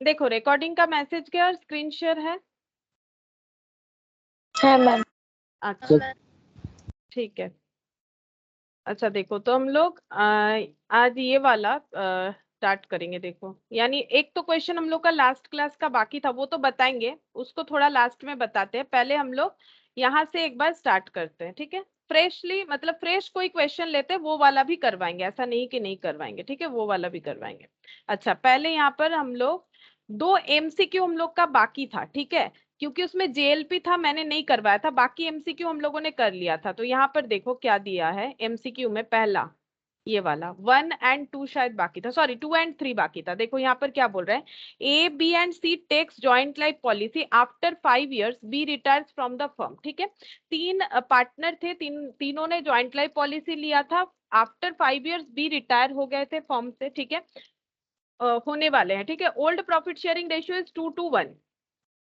देखो रिकॉर्डिंग का मैसेज क्या और स्क्रीन शेयर है? हाँ मैम। अच्छा ठीक है। अच्छा देखो तो हम लोग आज ये वाला स्टार्ट करेंगे। देखो यानी एक तो क्वेश्चन हम लोग का लास्ट क्लास का बाकी था, वो तो बताएंगे, उसको थोड़ा लास्ट में बताते हैं। पहले हम लोग यहाँ से एक बार स्टार्ट करते हैं, ठीक है? फ्रेशली मतलब फ्रेश कोई क्वेश्चन लेते हैं वो वाला भी करवाएंगे, ऐसा नहीं कि नहीं करवाएंगे, ठीक है? वो वाला भी करवाएंगे। अच्छा पहले यहाँ पर हम लोग दो एमसीक्यू हम लोग का बाकी था, ठीक है? क्योंकि उसमें जेएलपी था, मैंने नहीं करवाया था, बाकी एमसीक्यू हम लोगों ने कर लिया था। तो यहाँ पर देखो क्या दिया है एमसीक्यू में। पहला ये वाला 1 और 2 शायद बाकी था, सॉरी 2 और 3 बाकी था। देखो यहाँ पर क्या बोल रहा है, A B and C takes joint life policy after 5 years B retires from the firm, ठीक है? तीन पार्टनर थे, तीनों ने जॉइंट लाइफ पॉलिसी लिया था। आफ्टर 5 years बी रिटायर हो गए थे फर्म से, ठीक है? होने वाले हैं, ठीक है? Old profit sharing ratio is 2:1।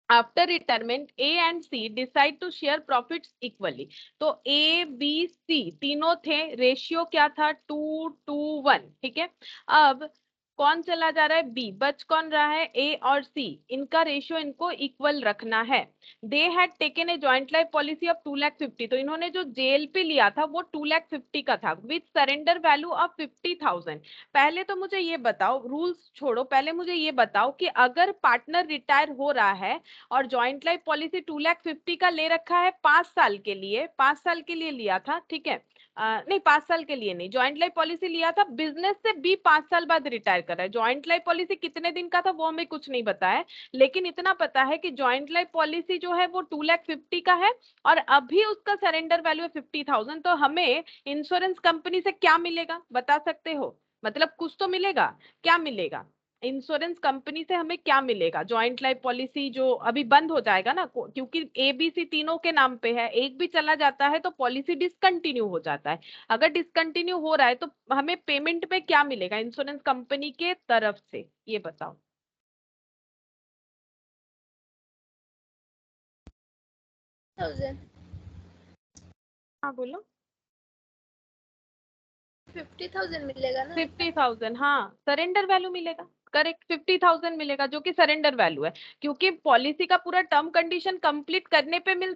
After retirement A and C decide to share profits equally. तो ए बी सी तीनों थे, रेशियो क्या था? 2:1, ठीक है? अब कौन चला जा रहा है? बी। बच कौन रहा है? ए और सी। इनका रेशियो इनको इक्वल रखना है। दे had taken a joint life policy of 2,50,000। तो इन्होंने जो जेएलपी लिया था वो 2,50,000 का था विथ सरेंडर वैल्यू ऑफ 50,000। पहले तो मुझे ये बताओ, रूल्स छोड़ो, पहले मुझे ये बताओ कि अगर पार्टनर रिटायर हो रहा है और जॉइंट लाइफ पॉलिसी 2,50,000 का ले रखा है 5 साल के लिए, 5 साल के लिए लिया था, ठीक है? नहीं 5 साल के लिए नहीं, जॉइंट लाइफ पॉलिसी लिया था बिजनेस से भी 5 साल बाद रिटायर कर रहा है। जॉइंट लाइफ पॉलिसी कितने दिन का था वो हमें कुछ नहीं पता है, लेकिन इतना पता है कि जॉइंट लाइफ पॉलिसी जो है वो 2,50,000 का है और अभी उसका सरेंडर वैल्यू है 50,000। तो हमें इंश्योरेंस कंपनी से क्या मिलेगा बता सकते हो? मतलब कुछ तो मिलेगा। क्या मिलेगा? इंश्योरेंस कंपनी से हमें क्या मिलेगा? जॉइंट लाइफ पॉलिसी जो अभी बंद हो जाएगा ना, क्योंकि एबीसी तीनों के नाम पे है, एक भी चला जाता है तो पॉलिसी डिसकंटिन्यू हो जाता है। अगर डिसकंटिन्यू हो रहा है तो हमें पेमेंट में क्या मिलेगा इंश्योरेंस कंपनी के तरफ से, ये बताओ। हाँ बोलो। 50,000 मिलेगा ना? 50,000, हाँ सरेंडर वैल्यू मिलेगा। करेक्ट, 50,000 मिलेगा जो कि सरेंडर वैल्यू है, क्योंकि पॉलिसी का पूरा टर्म कंडीशन कंप्लीट करने पे मिल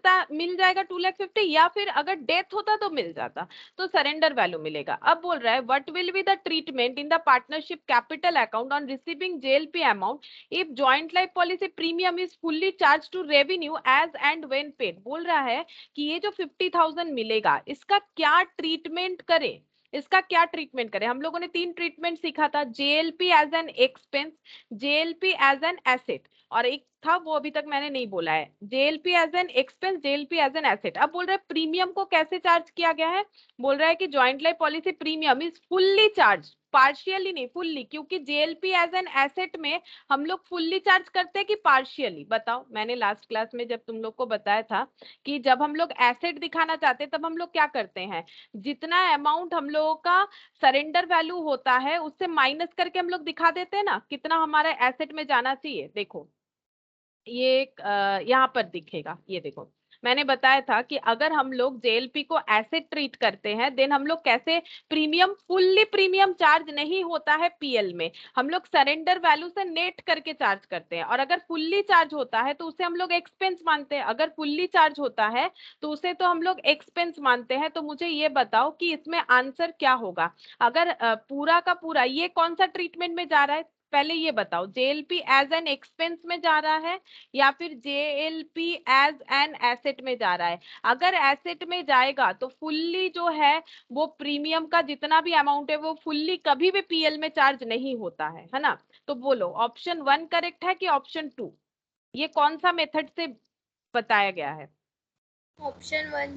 जाएगा 2,50,000, या फिर अगर डेथ होता तो मिल जाता, तो सरेंडर वैल्यू मिलेगा। अब बोल रहा है what will be the treatment in the partnership capital account on receiving JLP amount if joint life policy premium is fully charge to revenue as and when paid. बोल रहा है कि ये जो 50,000 मिलेगा इसका क्या ट्रीटमेंट करें, इसका क्या ट्रीटमेंट करें? हम लोगों ने 3 ट्रीटमेंट सीखा था, JLP as an expense, JLP as an asset, और एक था वो अभी तक मैंने नहीं बोला है, JLP as an expense, JLP as an asset. अब बोल रहा है प्रीमियम को कैसे चार्ज किया गया है। बोल रहा है कि joint life policy premium is fully charge, partially नहीं फुल्ली, क्योंकि जेएलपी एज एन एसेट में हम लोग फुल्ली चार्ज करते हैं कि पार्शियली? बताओ। मैंने लास्ट क्लास में जब तुम लोग को बताया था कि जब हम लोग एसेट दिखाना चाहते हैं तब हम लोग क्या करते हैं, जितना अमाउंट हम लोगों का सरेंडर वैल्यू होता है उससे माइनस करके हम लोग दिखा देते हैं ना कितना हमारा एसेट में जाना चाहिए। देखो ये यहाँ पर दिखेगा, ये देखो मैंने बताया था कि अगर हम लोग जेएलपी को एसेट ट्रीट करते हैं देन हम लोग कैसे, प्रीमियम फुल्ली प्रीमियम चार्ज नहीं होता है पीएल में, हम लोग सरेंडर वैल्यू से नेट करके चार्ज करते हैं। और अगर फुल्ली चार्ज होता है तो उसे हम लोग एक्सपेंस मानते हैं, अगर फुल्ली चार्ज होता है तो उसे तो हम लोग एक्सपेंस मानते हैं। तो मुझे ये बताओ कि इसमें आंसर क्या होगा? अगर पूरा का पूरा ये कौन सा ट्रीटमेंट में जा रहा है, पहले ये बताओ, जेएलपी एज एन एक्सपेंस में जा रहा है या फिर जेएलपी एज एन एसेट में जा रहा है? अगर एसेट में जाएगा तो फुल्ली जो है वो प्रीमियम का जितना भी अमाउंट है वो फुल्ली कभी भी पीएल में चार्ज नहीं होता है ना? तो बोलो ऑप्शन 1 करेक्ट है कि ऑप्शन 2? ये कौन सा मेथड से बताया गया है? Option 1।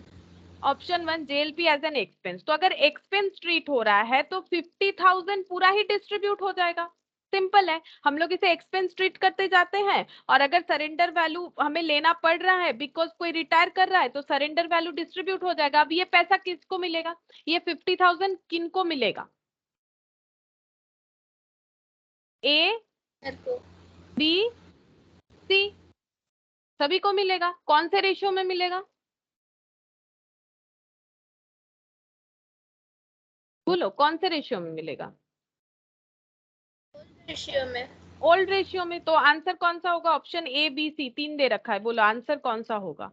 Option 1 JLP as an expense. तो अगर एक्सपेंस ट्रीट हो रहा है तो 50,000 पूरा ही डिस्ट्रीब्यूट हो जाएगा। सिंपल है, हम लोग इसे एक्सपेंस ट्रीट करते जाते हैं और अगर सरेंडर वैल्यू हमें लेना पड़ रहा है बिकॉज कोई रिटायर कर रहा है तो सरेंडर वैल्यू डिस्ट्रीब्यूट हो जाएगा। अब ये पैसा किसको मिलेगा, ये 50,000 किनको मिलेगा? ए बी सी सभी को मिलेगा। कौन से रेशियो में मिलेगा? बोलो कौन से रेशियो में मिलेगा? रेशियो में। ओल्ड रेशियो में, तो आंसर कौन सा होगा? ऑप्शन ए बी सी 3 दे रखा है, बोलो आंसर कौन सा होगा?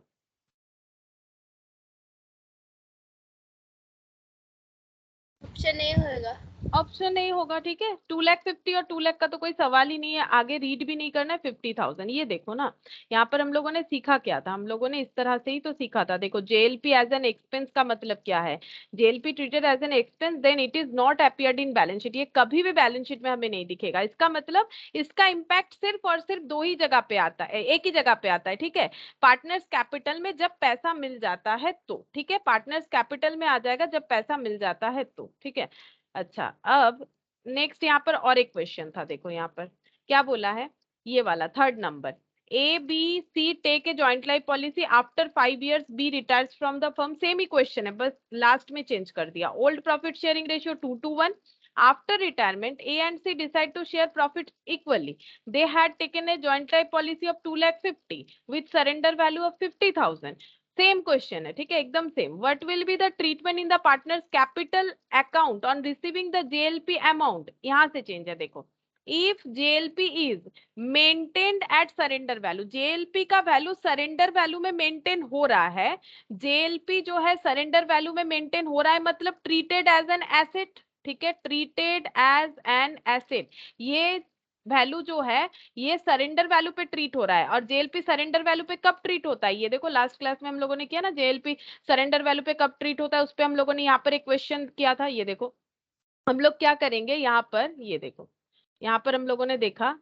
ऑप्शन ए होगा। ऑप्शन ए होगा, ठीक है। 2,50,000 और 2,00,000 का तो कोई सवाल ही नहीं है, आगे रीड भी नहीं करना है। 50,000 ये देखो ना, यहाँ पर हम लोगों ने सीखा क्या था? हम लोगों ने इस तरह से ही तो सीखा था। देखो जेएलपी एज एन एक्सपेंस का मतलब क्या है? JLP treated as an expense then it is not appeared in balance sheet. ये कभी भी बैलेंस शीट में हमें नहीं दिखेगा। इसका मतलब इसका इम्पैक्ट सिर्फ और सिर्फ दो ही जगह पे आता है, एक ही जगह पे आता है, ठीक है। पार्टनर्स कैपिटल में जब पैसा मिल जाता है तो, ठीक है, पार्टनर्स कैपिटल में आ जाएगा जब पैसा मिल जाता है तो, ठीक है। अच्छा, अब नेक्स्ट यहाँ पर और एक क्वेश्चन था, देखो यहाँ पर क्या बोला है, ये वाला third number. A B C take a joint life policy after 5 years B retires from the firm. Same ही क्वेश्चन है, बस लास्ट में चेंज कर दिया। Old profit sharing ratio 2:1। After retirement A and C decide to share profit equally. They had taken a joint life policy of 2,50,000 with surrender value of 50,000। Same question है, ठीक है, एकदम same. What will be the treatment in the partners capital account on receiving the JLP amount? यहां से change है, देखो। If JLP is maintained eight surrender value, JLP का value surrender value में मेंटेन हो रहा है। जेएलपी जो है सरेंडर वैल्यू में मेंटेन हो रहा है, मतलब ट्रीटेड एज एन एसेट, ठीक है, ट्रीटेड एज एन एसेट। ये वैल्यू जो है ये सरेंडर वैल्यू पे ट्रीट हो रहा है। और जेएलपी सरेंडर वैल्यू पे कब ट्रीट होता है? ये देखो लास्ट क्लास में हम लोगों ने किया ना, जेएलपी सरेंडर वैल्यू पे कब ट्रीट होता है, उस पे हम लोगों ने यहाँ पर एक क्वेश्चन किया था। ये देखो हम लोग क्या करेंगे यहाँ पर, ये देखो यहाँ पर हम लोगों ने देखा,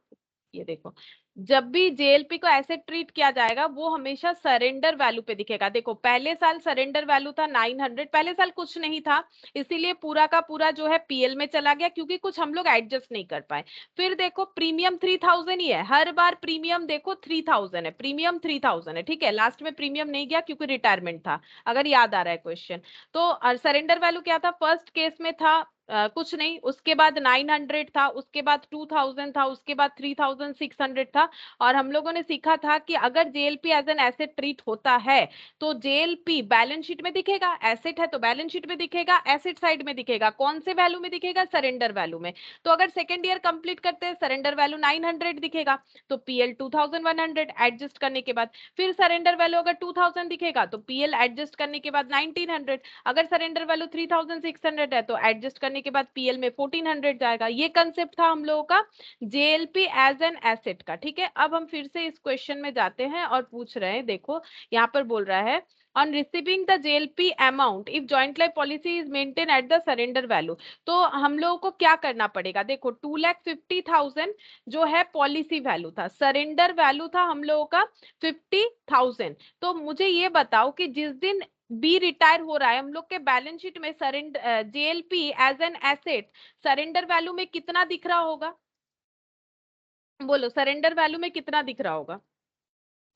ये देखो, जब भी जेएलपी को ऐसे ट्रीट किया जाएगा वो हमेशा सरेंडर वैल्यू पे दिखेगा। देखो पहले साल सरेंडर वैल्यू था 900, पहले साल कुछ नहीं था, इसीलिए पूरा का पूरा जो है पीएल में चला गया, क्योंकि कुछ हम लोग एडजस्ट नहीं कर पाए। फिर देखो प्रीमियम 3,000 ही है, हर बार प्रीमियम देखो 3,000 है, प्रीमियम 3,000 है, ठीक है। लास्ट में प्रीमियम नहीं गया क्योंकि रिटायरमेंट था, अगर याद आ रहा है क्वेश्चन। तो सरेंडर वैल्यू क्या था? फर्स्ट केस में था कुछ नहीं, उसके बाद 900 था, उसके बाद 2,000 था, उसके बाद 3,600 था। और हम लोगों ने सीखा था कि अगर JLP as an asset treat होता है तो जेएलपी बैलेंस शीट में दिखेगा, एसेट है तो बैलेंस शीट में दिखेगा, एसेट साइड में दिखेगा, कौन से वैल्यू में दिखेगा? सरेंडर वैल्यू में। तो अगर सेकेंड ईयर कंप्लीट करते हैं सरेंडर वैल्यू 900 दिखेगा, तो पीएल 2,100 एडजस्ट करने के बाद। फिर सरेंडर वैल्यू अगर 2,000 दिखेगा तो पीएल एडजस्ट करने के बाद 1,900। अगर सरेंडर वैल्यू 3,600 है तो एडजस्ट करने के बाद पीएल में 1,400 जाएगा। ये कंसेप्ट था हम लोगों का जेएलपी एज एन एसेट का, ठीक है। अब हम फिर से इस क्वेश्चन में जाते हैं और पूछ रहे हैं, देखो यहाँ पर बोल रहा है on receiving the JLP amount if joint life policy is maintained at the surrender value। तो हम लोगों को क्या करना पड़ेगा? देखो 2,50,000 जो है पॉलिसी वैल्यू था, सरेंडर वैल्यू था हम लोगों का 50,000। तो मुझे ये बताओ कि जिस दिन बी रिटायर हो रहा है हम लोग के बैलेंस शीट में surrender JLP as an asset surrender value में कितना दिख रहा होगा? बोलो सरेंडर वैल्यू में कितना दिख रहा होगा?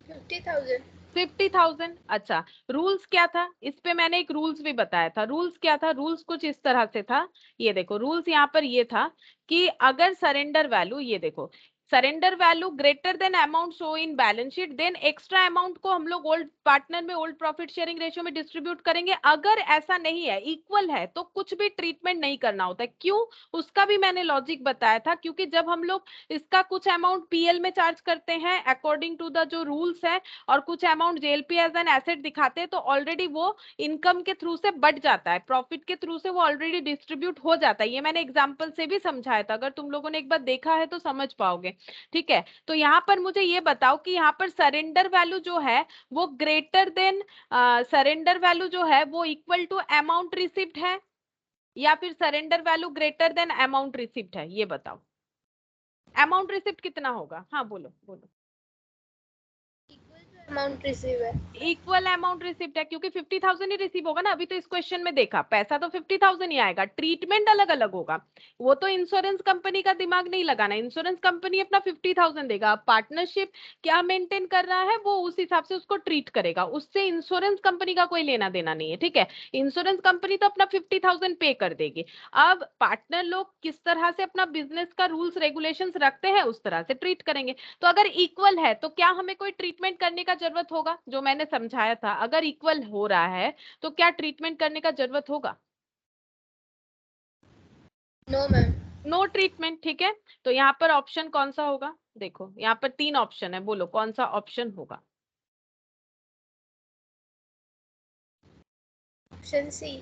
50,000। 50,000। अच्छा, रूल्स क्या था इस पे? मैंने एक रूल्स भी बताया था। रूल्स क्या था? रूल्स कुछ इस तरह से था, ये देखो रूल्स यहाँ पर ये था कि अगर सरेंडर वैल्यू, ये देखो surrender value greater than amount show in balance sheet then extra amount को हम लोग ओल्ड पार्टनर में ओल्ड प्रॉफिट शेयरिंग रेशियो में डिस्ट्रीब्यूट करेंगे। अगर ऐसा नहीं है, इक्वल है, तो कुछ भी ट्रीटमेंट नहीं करना होता है। क्यों? उसका भी मैंने लॉजिक बताया था, क्योंकि जब हम लोग इसका कुछ अमाउंट पीएल में चार्ज करते हैं अकॉर्डिंग टू द जो रूल्स है, और कुछ amount JLP as an asset दिखाते हैं, तो ऑलरेडी वो इनकम के थ्रू से बढ़ जाता है, प्रॉफिट के थ्रू से वो ऑलरेडी डिस्ट्रीब्यूट हो जाता है। ये मैंने एग्जांपल से भी समझाया था, अगर तुम लोगों ने एक बार देखा है तो समझ पाओगे, ठीक है। तो यहाँ पर मुझे ये बताओ कि यहाँ पर सरेंडर वैल्यू जो है वो ग्रेटर देन सरेंडर वैल्यू जो है वो इक्वल टू अमाउंट रिसिप्ट है, या फिर surrender value greater than amount receipt है? ये बताओ अमाउंट रिसिप्ट कितना होगा? हाँ बोलो बोलो। अमाउंट रिसीव है। इक्वल अमाउंट रिसिप्ट है, क्योंकि 50,000 ही रिसीव होगा ना। अभी तो इस क्वेश्चन में देखा पैसा तो 50,000 ही आएगा, ट्रीटमेंट अलग अलग होगा। वो तो इंश्योरेंस कंपनी का दिमाग नहीं लगाना, इंश्योरेंस कंपनी अपना 50,000 देगा, पार्टनरशिप क्या मेंटेन कर रहा है वो उस हिसाब से उसको ट्रीट करेगा, उससे इंश्योरेंस कंपनी का कोई लेना देना नहीं है, ठीक है। इंश्योरेंस कंपनी तो अपना 50,000 पे कर देगी। अब पार्टनर लोग किस तरह से अपना बिजनेस का रूल्स रेगुलेशंस रखते हैं उस तरह से ट्रीट करेंगे। तो अगर इक्वल है तो क्या हमें कोई ट्रीटमेंट करने का जरूरत होगा? जो मैंने समझाया था, अगर इक्वल हो रहा है तो क्या ट्रीटमेंट करने का जरूरत होगा? No ma'am. नो ट्रीटमेंट, ठीक है। तो यहाँ पर ऑप्शन कौन सा होगा, देखो यहाँ पर 3 ऑप्शन है, बोलो कौन सा ऑप्शन होगा। Option C.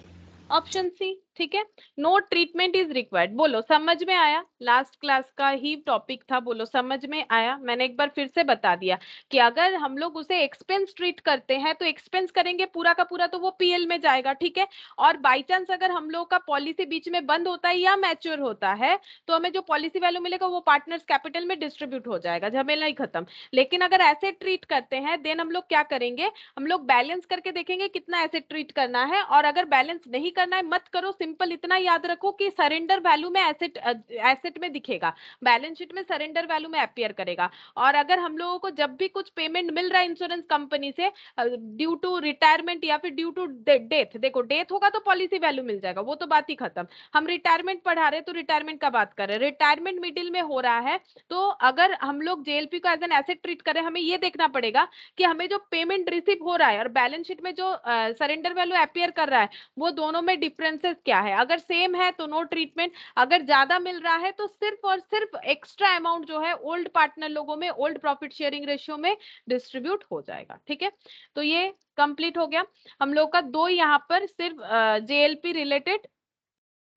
ऑप्शन सी, ठीक है। नो ट्रीटमेंट इज रिक्वायर्ड, बोलो समझ में आया, लास्ट क्लास का ही टॉपिक था, बोलो समझ में आया। मैंने एक बार फिर से बता दिया कि अगर हम लोग उसे एक्सपेंस ट्रीट करते हैं तो एक्सपेंस करेंगे पूरा का पूरा तो वो पीएल में जाएगा, ठीक है। और बाई चांस अगर हम लोग का पॉलिसी बीच में बंद होता है या मैच्योर होता है तो हमें जो पॉलिसी वैल्यू मिलेगा वो पार्टनर्स कैपिटल में डिस्ट्रीब्यूट हो जाएगा, झमेला ही खत्म। लेकिन अगर ऐसे ट्रीट करते हैं देन हम लोग क्या करेंगे, हम लोग बैलेंस करके देखेंगे कितना एसेट ट्रीट करना है, और अगर बैलेंस नहीं करना है मत करो, सिंपल इतना याद रखो कि सरेंडर वैल्यू में एसेट एसेट में दिखेगा, बैलेंस शीट में सरेंडर वैल्यू में अपीयर करेगा। और अगर हम लोगों को जब भी कुछ पेमेंट मिल रहा है इंश्योरेंस कंपनी से ड्यू टू रिटायरमेंट या फिर ड्यू टू डेथ, देखो डेथ होगा तो पॉलिसी वैल्यू मिल जाएगा, वो तो बात ही खत्म। हम रिटायरमेंट पढ़ा रहे तो रिटायरमेंट का बात कर रहे हैं, रिटायरमेंट मिडिल में हो रहा है तो अगर हम लोग जेएलपी को एज एन एसेट ट्रीट करें हमें ये देखना पड़ेगा कि हमें जो पेमेंट रिसीव हो रहा है और बैलेंस शीट में जो सरेंडर वैल्यू अपीयर कर रहा है वो दोनों में डिफरेंसेस क्या है। अगर सेम है तो नो ट्रीटमेंट, अगर ज्यादा मिल रहा है तो सिर्फ और सिर्फ एक्स्ट्रा अमाउंट जो है ओल्ड पार्टनर लोगों में ओल्ड प्रॉफिट शेयरिंग रेशियो में डिस्ट्रीब्यूट हो जाएगा, ठीक है। तो ये कंप्लीट हो गया हम लोग का, दो यहाँ पर सिर्फ जेएलपी रिलेटेड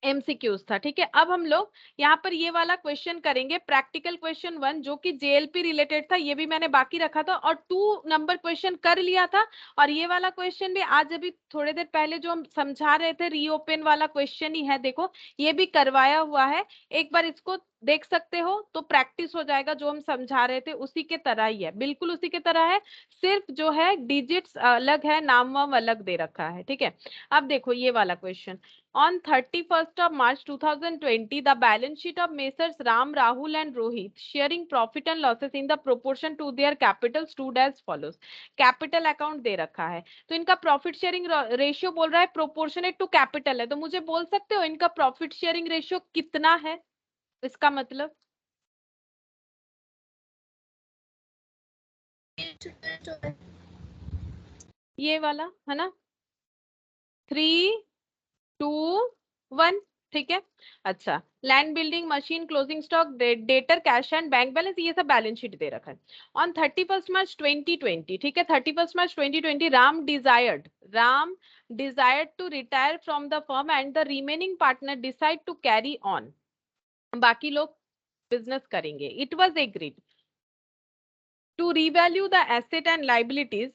एमसीक्यूज था, ठीक है। अब हम लोग यहाँ पर ये वाला क्वेश्चन करेंगे, प्रैक्टिकल क्वेश्चन 1 जो कि जेएलपी रिलेटेड था, ये भी मैंने बाकी रखा था और 2 नंबर क्वेश्चन कर लिया था। और ये वाला क्वेश्चन भी आज अभी थोड़ी देर पहले जो हम समझा रहे थे रीओपन वाला क्वेश्चन ही है, देखो ये भी करवाया हुआ है, एक बार इसको देख सकते हो तो प्रैक्टिस हो जाएगा। जो हम समझा रहे थे उसी के तरह ही है, बिल्कुल उसी के तरह है, सिर्फ जो है डिजिट्स अलग है, नाम वाम अलग दे रखा है, ठीक है। अब देखो ये वाला question, On 31st of March 2020, the balance sheet of Messrs. Ram, Rahul and Rohit sharing profit and losses in the proportion to their capital stood as follows. Capital account दे रखा है तो इनका प्रॉफिट शेयरिंग रेशियो बोल रहा है proportionate to capital है, तो मुझे बोल सकते हो इनका प्रॉफिट शेयरिंग रेशियो कितना है, इसका मतलब ये वाला है ना, 3, 2, 1, ठीक है। अच्छा, land building machine closing stock debtor cash and bank balance ये सब बैलेंस शीट दे रखा है। ऑन 31st March 2020, ठीक है, 31st March 2020 Ram desired to retire from the firm and the remaining partner decide to carry on, बाकी लोग business करेंगे। It was agreed to revalue the asset and liabilities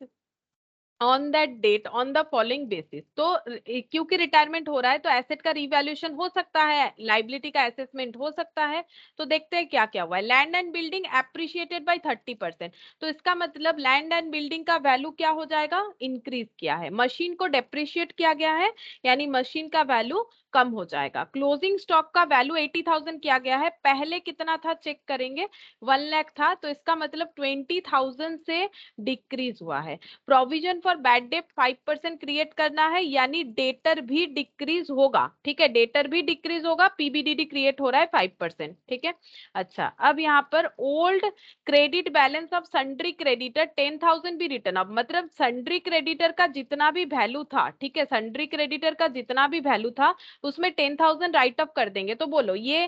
on that date on the following basis, तो क्योंकि retirement हो रहा है तो asset का रिवैल्यूएशन हो सकता है, लाइबिलिटी का असेसमेंट हो सकता है। तो देखते हैं क्या क्या हुआ है। Land and building appreciated by 30%, तो इसका मतलब लैंड एंड बिल्डिंग का वैल्यू क्या हो जाएगा, इंक्रीज किया है। मशीन को डेप्रिशिएट किया गया है यानी मशीन का वैल्यू कम हो जाएगा। क्लोजिंग स्टॉक का वैल्यू 80,000 किया गया है, पहले कितना था चेक करेंगे, 1 लाख था, तो इसका मतलब 20,000 से डिक्रीज हुआ है। Provision for bad date 5% create करना है यानी डेटर भी डिक्रीज होगा, ठीक है, डेटर भी डिक्रीज होगा, पीबीडीडी क्रिएट हो रहा है 5%, ठीक है। अच्छा, अब यहाँ पर old credit balance of sundry creditor 10,000 भी रिटर्न, अब मतलब सन्ड्री क्रेडिटर का जितना भी वैल्यू था, ठीक है, सन्ड्री क्रेडिटर का जितना भी वैल्यू था उसमें 10,000 राइट अप कर देंगे। तो बोलो ये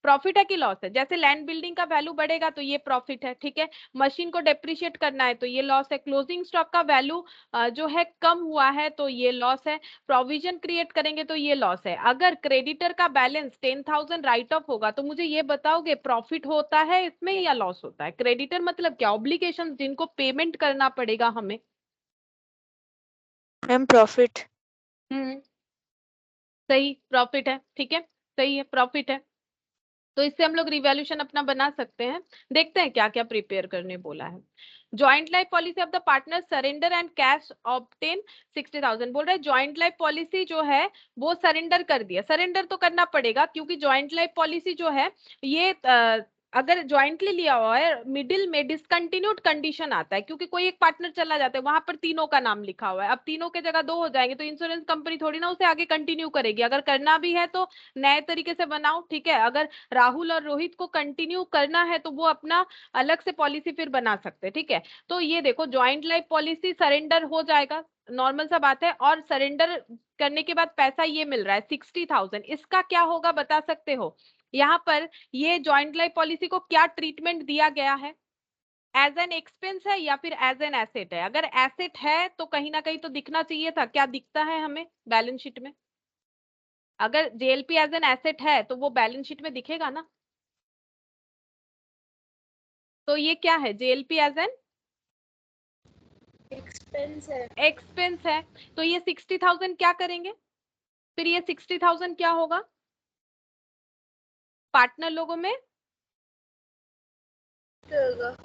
प्रॉफिट है कि लॉस है, जैसे लैंड बिल्डिंग का वैल्यू बढ़ेगा तो ये प्रॉफिट है, ठीक है। मशीन को डेप्रिशिएट करना है तो ये लॉस है। क्लोजिंग स्टॉक का वैल्यू जो है कम हुआ है तो ये लॉस है। प्रोविजन क्रिएट करेंगे तो ये लॉस है। अगर क्रेडिटर का बैलेंस 10,000 राइट ऑफ होगा तो मुझे ये बताओगे प्रॉफिट होता है इसमें या लॉस होता है। क्रेडिटर मतलब क्या, ऑब्लिगेशन जिनको पेमेंट करना पड़ेगा हमें। Ma'am profit. सही, प्रॉफिट है, ठीक है, सही है, प्रॉफिट है। तो इससे हम लोग रिवैल्यूएशन अपना बना सकते हैं। देखते हैं क्या क्या प्रिपेयर करने बोला है। Joint life policy of the partner surrender and cash obtain 60,000, बोल रहे हैं जॉइंट लाइफ पॉलिसी जो है वो सरेंडर कर दिया। सरेंडर तो करना पड़ेगा क्योंकि जॉइंट लाइफ पॉलिसी जो है ये अगर ज्वाइंटली लिया हुआ है मिडिल में डिसकंटिन्यूड कंडीशन आता है, क्योंकि कोई एक पार्टनर चला जाता है वहां पर तीनों का नाम लिखा हुआ है, अब तीनों के जगह 2 हो जाएंगे तो इंश्योरेंस कंपनी थोड़ी ना उसे आगे कंटिन्यू करेगी। अगर करना भी है तो नए तरीके से बनाओ, ठीक है। अगर राहुल और रोहित को कंटिन्यू करना है तो वो अपना अलग से पॉलिसी फिर बना सकते हैं, ठीक है। तो ये देखो ज्वाइंट लाइफ पॉलिसी सरेंडर हो जाएगा, नॉर्मल सा बात है, और सरेंडर करने के बाद पैसा ये मिल रहा है 60,000, इसका क्या होगा बता सकते हो। यहाँ पर ये जॉइंट लाइफ पॉलिसी को क्या ट्रीटमेंट दिया गया है, एज एन एक्सपेंस है या फिर एज एन एसेट है? अगर एसेट है तो कहीं ना कहीं तो दिखना चाहिए था, क्या दिखता है हमें बैलेंस शीट में? अगर जेएलपी एज एन एसेट है तो वो बैलेंस शीट में दिखेगा ना। तो ये क्या है, जेएलपी एज एन एक्सपेंस है। एक्सपेंस है। तो ये 60,000 क्या करेंगे, फिर ये 60,000 क्या होगा, पार्टनर लोगों में तो होगा।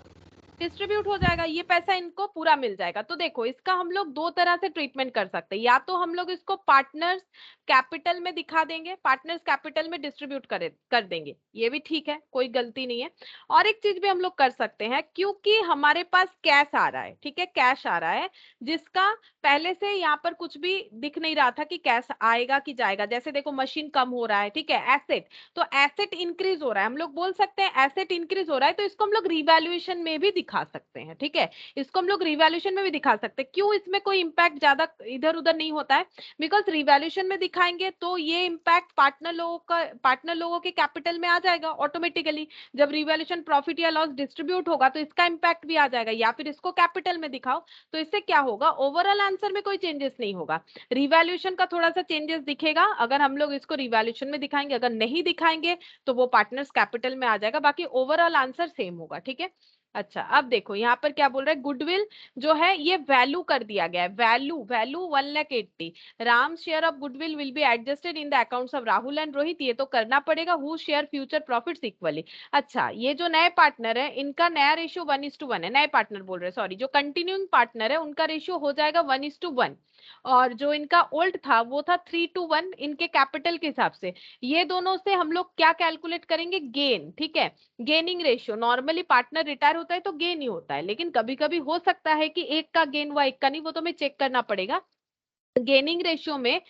डिस्ट्रीब्यूट हो जाएगा, ये पैसा इनको पूरा मिल जाएगा। तो देखो इसका हम लोग दो तरह से ट्रीटमेंट कर सकते हैं, या तो हम लोग इसको पार्टनर्स कैपिटल में दिखा देंगे, पार्टनर्स कैपिटल में डिस्ट्रीब्यूट कर देंगे, ये भी ठीक है, कोई गलती नहीं है। और एक चीज भी हम लोग कर सकते हैं, क्योंकि हमारे पास कैश आ रहा है, ठीक है, कैश आ रहा है जिसका पहले से यहाँ पर कुछ भी दिख नहीं रहा था कि कैश आएगा कि जाएगा। जैसे देखो मशीन कम हो रहा है, ठीक है, एसेट, तो एसेट इंक्रीज हो रहा है, हम लोग बोल सकते हैं एसेट इंक्रीज हो रहा है, तो इसको हम लोग रिवैल्यूएशन में भी दिखा सकते हैं, ठीक है, इसको हम लोग रिवैल्यूएशन में भी दिखा सकते हैं। क्यों इसमें कोई इंपैक्ट ज्यादा इधर उधर नहीं होता है, बिकॉज रिवैल्यूएशन में दिखाएंगे तो ये इंपैक्ट पार्टनर लोगों के कैपिटल में आ जाएगा ऑटोमेटिकली। जब रिवैल्यूएशन प्रॉफिट या लॉस डिस्ट्रीब्यूट होगा तो इसका इंपैक्ट भी आ जाएगा, या फिर इसको कैपिटल में दिखाओ तो इससे क्या होगा, ओवरऑल आंसर में कोई चेंजेस नहीं होगा, रिवैल्यूएशन का थोड़ा सा चेंजेस दिखेगा अगर हम लोग इसको रिवैल्यूएशन में दिखाएंगे, अगर नहीं दिखाएंगे तो वो पार्टनर्स कैपिटल में आ जाएगा, बाकी ओवरऑल आंसर सेम होगा, ठीक है। अच्छा अब देखो यहाँ पर क्या बोल रहा है, गुडविल जो है ये वैल्यू कर दिया गया है, value value 1,80,000, Ram share of goodwill will be adjusted in the accounts of Rahul and Rohit, ये तो करना पड़ेगा, who share future profits equally. अच्छा ये जो नए पार्टनर है इनका नया रेशियो 1:1 है, नए पार्टनर बोल रहे हैं सॉरी, जो कंटिन्यूइंग पार्टनर है उनका रेशियो हो जाएगा 1:1, और जो इनका ओल्ड था वो था 3:1 इनके कैपिटल के हिसाब से। ये दोनों से हम लोग क्या कैलकुलेट करेंगे, गेन, ठीक है, gaining ratio. Normally partner retire होता है तो गेन ही होता है, लेकिन कभी कभी हो सकता है कि एक का गेन हुआ एक का नहीं, वो तो हमें चेक करना पड़ेगा। गेनिंग रेशियो में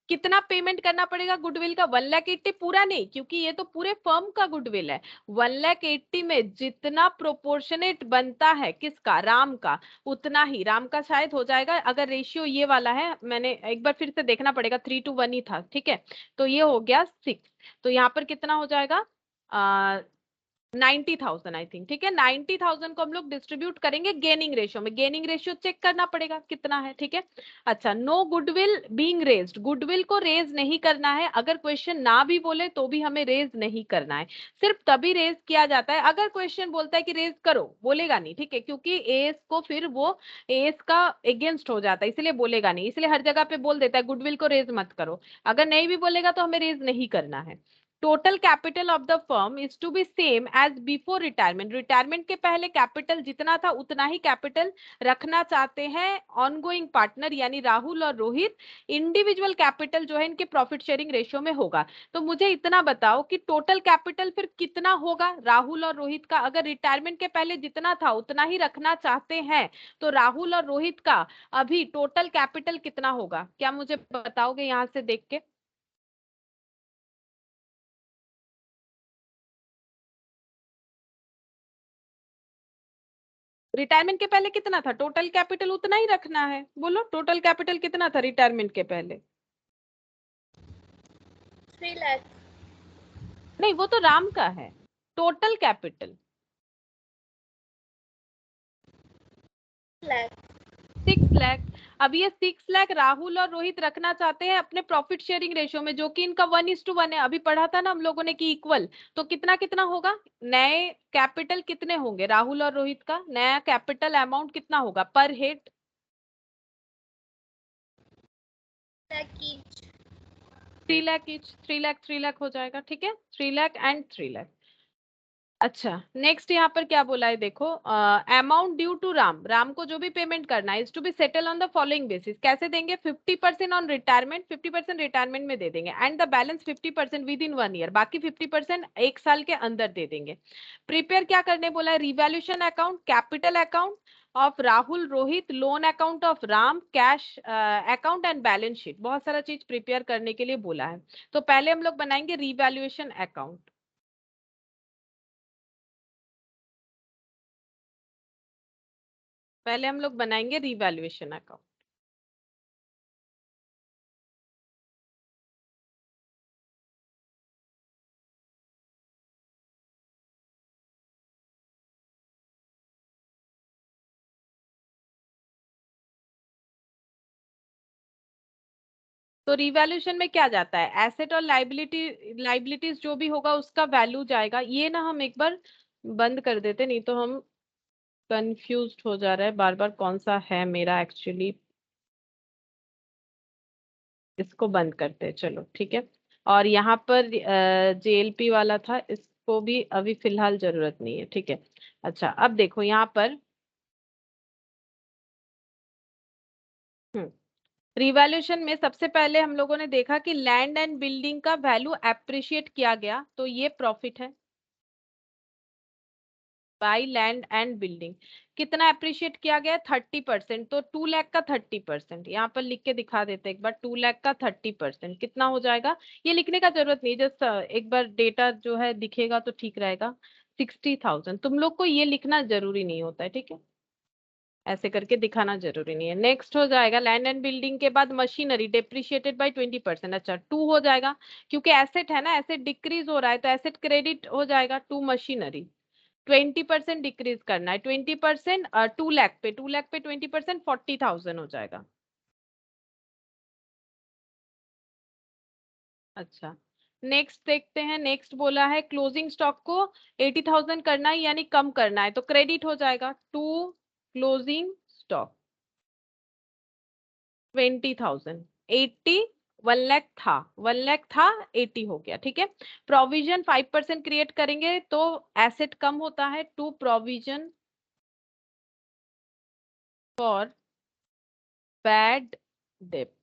कितना पेमेंट करना पड़ेगा गुडविल का, 1,80,000 पूरा नहीं, क्योंकि ये तो पूरे फर्म का गुडविल है। 1,80,000 में जितना प्रोपोर्शनेट बनता है किसका, राम का, उतना ही राम का शायद हो जाएगा। अगर रेशियो ये वाला है, मैंने एक बार फिर से देखना पड़ेगा, 3:1 ही था, ठीक है, तो ये हो गया 6, तो यहाँ पर कितना हो जाएगा, 90,000 आई थिंक, ठीक है, 90,000 को हम लोग डिस्ट्रीब्यूट करेंगे गेनिंग रेशियो में, गेनिंग रेशियो चेक करना पड़ेगा कितना है, ठीक है। अच्छा no goodwill being raised, goodwill को रेज नहीं करना है, अगर क्वेश्चन ना भी बोले तो भी हमें रेज नहीं करना है, सिर्फ तभी रेज किया जाता है अगर क्वेश्चन बोलता है कि रेज करो, बोलेगा नहीं, ठीक है, क्योंकि एस को फिर वो एस का अगेंस्ट हो जाता है, इसलिए बोलेगा नहीं, इसलिए हर जगह पे बोल देता है गुडविल को रेज मत करो, अगर नहीं भी बोलेगा तो हमें रेज नहीं करना है। Total capital of the firm is to be same as before retirement, retirement के पहले कैपिटल जितना था उतना ही कैपिटल रखना चाहते हैं ऑनगोइंग पार्टनर यानी राहुल और रोहित। इंडिविजुअल कैपिटल जो है इनके प्रॉफिट शेयरिंग रेशियो में होगा। तो मुझे इतना बताओ कि टोटल कैपिटल फिर कितना होगा राहुल और रोहित का, अगर रिटायरमेंट के पहले जितना था उतना ही रखना चाहते हैं तो राहुल और रोहित का अभी टोटल कैपिटल कितना होगा, क्या मुझे बताओगे यहां से देख के? रिटायरमेंट के पहले कितना था, टोटल कैपिटल उतना ही रखना है, बोलो टोटल कैपिटल कितना था रिटायरमेंट के पहले? 3 लाख। नहीं वो तो राम का है, टोटल कैपिटल लाख। 6 लाख। अब ये 6 लाख राहुल और रोहित रखना चाहते हैं अपने प्रॉफिट शेयरिंग रेशियो में, जो कि इनका 1:1 है, अभी पढ़ा था ना हम लोगों ने कि इक्वल, तो कितना कितना होगा, नए कैपिटल कितने होंगे राहुल और रोहित का, नया कैपिटल अमाउंट कितना होगा पर head, lakh each. 3 lakh each, 3 lakh 3 lakh हो जाएगा, ठीक है, 3 लाख एंड 3 लाख। अच्छा नेक्स्ट यहाँ पर क्या बोला है देखो, amount due to Ram, Ram को जो भी पेमेंट करना है is to be settle on the following basis, कैसे देंगे, 50% ऑन रिटायरमेंट, 50% रिटायरमेंट में दे देंगे, and the balance 50% with in 1 year, बाकी 50% एक साल के अंदर दे देंगे। प्रिपेयर क्या करने बोला है, revaluation account, capital account of Rahul Rohit, loan account of Ram, cash account and balance sheet, बहुत सारा चीज प्रिपेयर करने के लिए बोला है। तो पहले हम लोग बनाएंगे रिवैल्यूएशन अकाउंट, पहले हम लोग बनाएंगे रिवैल्यूएशन अकाउंट। तो रिवैल्यूएशन में क्या जाता है, एसेट और लाइबिलिटीज जो भी होगा उसका वैल्यू जाएगा। ये ना हम एक बार बंद कर देते, नहीं तो हम कंफ्यूज हो जा रहा है बार बार कौन सा है मेरा एक्चुअली। इसको बंद करते हैं, चलो ठीक है। और यहाँ पर जेएलपी वाला था, इसको भी अभी फिलहाल जरूरत नहीं है, ठीक है। अच्छा अब देखो यहाँ पर रिवैल्यूएशन में सबसे पहले हम लोगों ने देखा कि लैंड एंड बिल्डिंग का वैल्यू एप्रिशिएट किया गया, तो ये प्रॉफिट है बाई लैंड एंड बिल्डिंग। कितना अप्रिशिएट किया गया, 30%। तो 2 लाख का 30%, यहाँ पर लिख के दिखा देते एक बार, 2 लाख का 30% कितना हो जाएगा। ये लिखने का जरूरत नहीं, जस्ट एक बार डेटा जो है दिखेगा तो ठीक रहेगा। 60,000, तुम लोग को ये लिखना जरूरी नहीं होता है, ठीक है, ऐसे करके दिखाना जरूरी नहीं है। नेक्स्ट हो जाएगा लैंड एंड बिल्डिंग के बाद मशीनरी डेप्रिशिएटेड बाय 20%। अच्छा 2 हो जाएगा, क्योंकि एसेट है ना, एसेट डिक्रीज हो रहा है तो एसेट क्रेडिट हो जाएगा टू मशीनरी। 20% डिक्रीज करना है, 20% 2 लाख पे, 2 लाख पे 20% 40,000 हो जाएगा। अच्छा नेक्स्ट देखते हैं, नेक्स्ट बोला है क्लोजिंग स्टॉक को 80,000 करना है यानी कम करना है, तो क्रेडिट हो जाएगा टू क्लोजिंग स्टॉक 20,000। 80, 1 लाख था, 1 लाख था, 80 हो गया, ठीक है। प्रोविजन 5% क्रिएट करेंगे तो एसेट कम होता है, to provision for bad debt.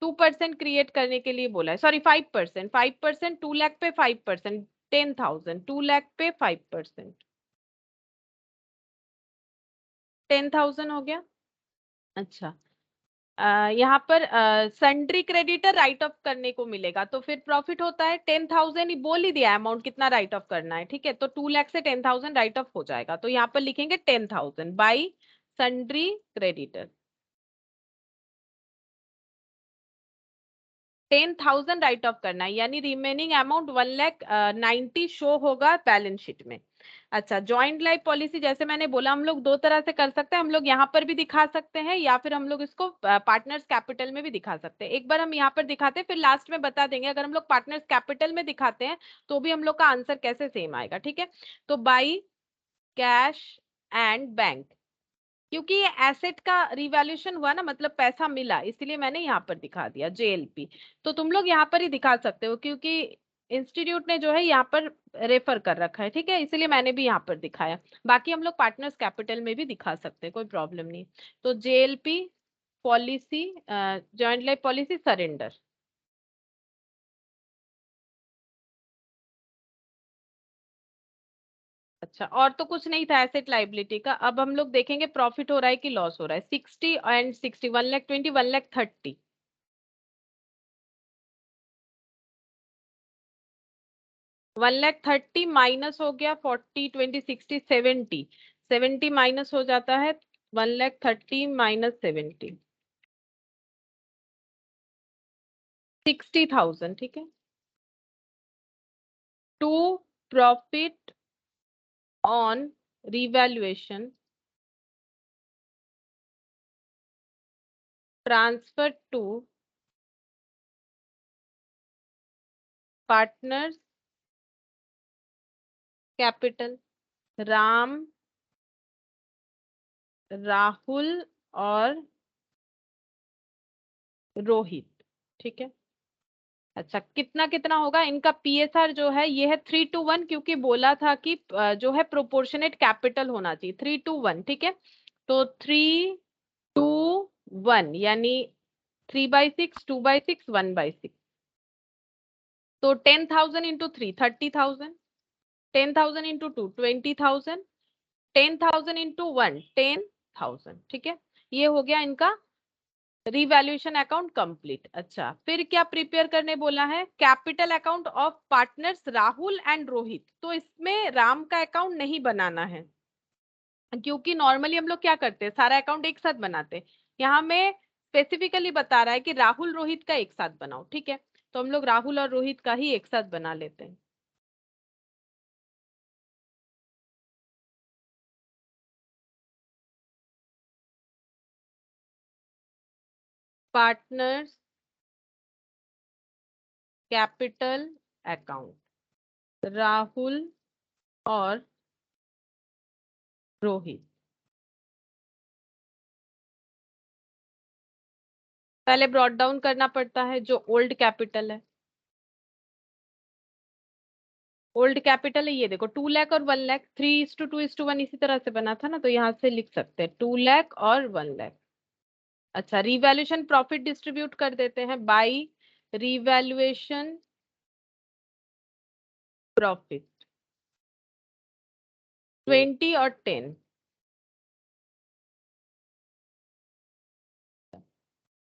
2% create करने के लिए बोला है, सॉरी 5%, 5%, 2 लाख पे 5%, 10,000, 2 लाख पे 5%, 10,000 हो गया। अच्छा यहाँ पर सन्ड्री क्रेडिटर राइट ऑफ करने को मिलेगा, तो फिर प्रॉफिट होता है 10,000, ही बोल ही दिया अमाउंट कितना राइट ऑफ करना है, ठीक है। तो 2 लाख से 10,000 राइट ऑफ हो जाएगा, तो यहाँ पर लिखेंगे 10,000 by sundry creditor. 10,000 right of करना है, यानी रिमेनिंग अमाउंट 1,90,000 शो होगा बैलेंस शीट में। अच्छा जॉइंट लाइफ पॉलिसी, जैसे मैंने बोला हम लोग दो तरह से कर सकते हैं, हम लोग यहाँ पर भी दिखा सकते हैं या फिर हम लोग इसको पार्टनर्स कैपिटल में भी दिखा सकते हैं। एक बार हम यहाँ पर दिखाते हैं, फिर लास्ट में बता देंगे अगर हम लोग पार्टनर्स कैपिटल में दिखाते हैं तो भी हम लोग का आंसर कैसे सेम आएगा, ठीक है। तो बाई कैश एंड बैंक, क्योंकि ये एसेट का रिवैल्यूएशन हुआ ना, मतलब पैसा मिला, इसलिए मैंने यहाँ पर दिखा दिया जेएलपी। तो तुम लोग यहाँ पर ही दिखा सकते हो, क्योंकि इंस्टीट्यूट ने जो है यहाँ पर रेफर कर रखा है, ठीक है, इसीलिए मैंने भी यहाँ पर दिखाया। बाकी हम लोग पार्टनर्स कैपिटल में भी दिखा सकते हैं, कोई प्रॉब्लम नहीं। तो JLP policy, joint life policy surrender. अच्छा और तो कुछ नहीं था एसेट लाइबिलिटी का। अब हम लोग देखेंगे प्रॉफिट हो रहा है कि लॉस हो रहा है। 60 एंड 60, 1,20,000, 1,30,000। 1,30,000 माइनस हो गया 40, 20, 60, 70, 70 माइनस हो जाता है, 1,30,000 माइनस 70, 60,000, ठीक है। To profit on revaluation transfer to partners capital, Ram, Rahul और रोहित, ठीक है। अच्छा कितना कितना होगा इनका पीएसआर जो है, ये है 3:1, क्योंकि बोला था कि जो है प्रोपोर्शनेट कैपिटल होना चाहिए 3:1, ठीक है। तो 3:1 यानी 3/6, 2/6, 1/6। तो 10,000 इंटू 3 30,000, 10,000 इंटू 2 20,000, 10,000 इंटू 1 10,000, ठीक है। ये हो गया इनका रिवैल्यूएशन अकाउंट कंप्लीट। अच्छा फिर क्या प्रिपेयर करने बोला है, capital account of partners Rahul and Rohit. तो इसमें राम का अकाउंट नहीं बनाना है, क्योंकि नॉर्मली हम लोग क्या करते हैं सारा अकाउंट एक साथ बनाते हैं। यहाँ में स्पेसिफिकली बता रहा है कि राहुल रोहित का एक साथ बनाओ, ठीक है। तो हम लोग राहुल और रोहित का ही एक साथ बना लेते हैं। पार्टनर्स कैपिटल अकाउंट, राहुल और रोहित। पहले ब्रॉट डाउन करना पड़ता है जो ओल्ड कैपिटल है। ओल्ड कैपिटल है ये देखो 2 लाख और 1 लाख, 3:2:1 इसी तरह से बना था ना, तो यहाँ से लिख सकते हैं 2 लाख और 1 लाख। अच्छा, रिवैल्यूएशन प्रॉफिट डिस्ट्रीब्यूट कर देते हैं बाई रिवैल्यूएशन प्रॉफिट 20 और 10।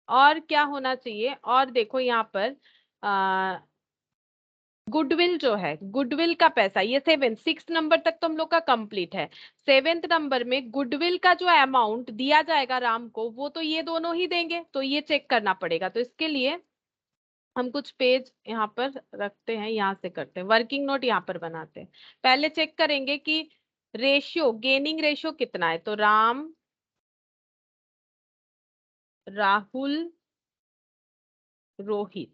और क्या होना चाहिए, और देखो यहाँ पर गुडविल जो है, गुडविल का पैसा, ये 6 नंबर तक तो हम लोग का कंप्लीट है। 7th नंबर में गुडविल का जो अमाउंट दिया जाएगा राम को, वो तो ये दोनों ही देंगे, तो ये चेक करना पड़ेगा। तो इसके लिए हम कुछ पेज यहाँ पर रखते हैं, यहाँ से करते हैं, वर्किंग नोट यहाँ पर बनाते हैं। पहले चेक करेंगे कि रेशियो, गेनिंग रेशियो कितना है। तो राम, राहुल, रोहित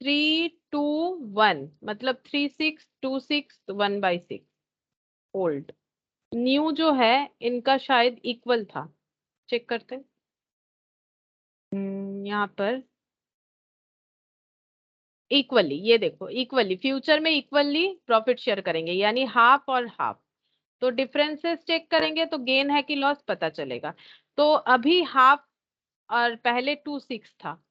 3:2:1, मतलब 36:26:1/6 ओल्ड। न्यू जो है इनका शायद इक्वल था, चेक करते हैं। यहाँ पर इक्वली, ये देखो इक्वली, फ्यूचर में इक्वली प्रॉफिट शेयर करेंगे, यानी हाफ और हाफ। तो डिफरेंसेस चेक करेंगे तो गेन है कि लॉस पता चलेगा। तो अभी हाफ और पहले 2:6 था,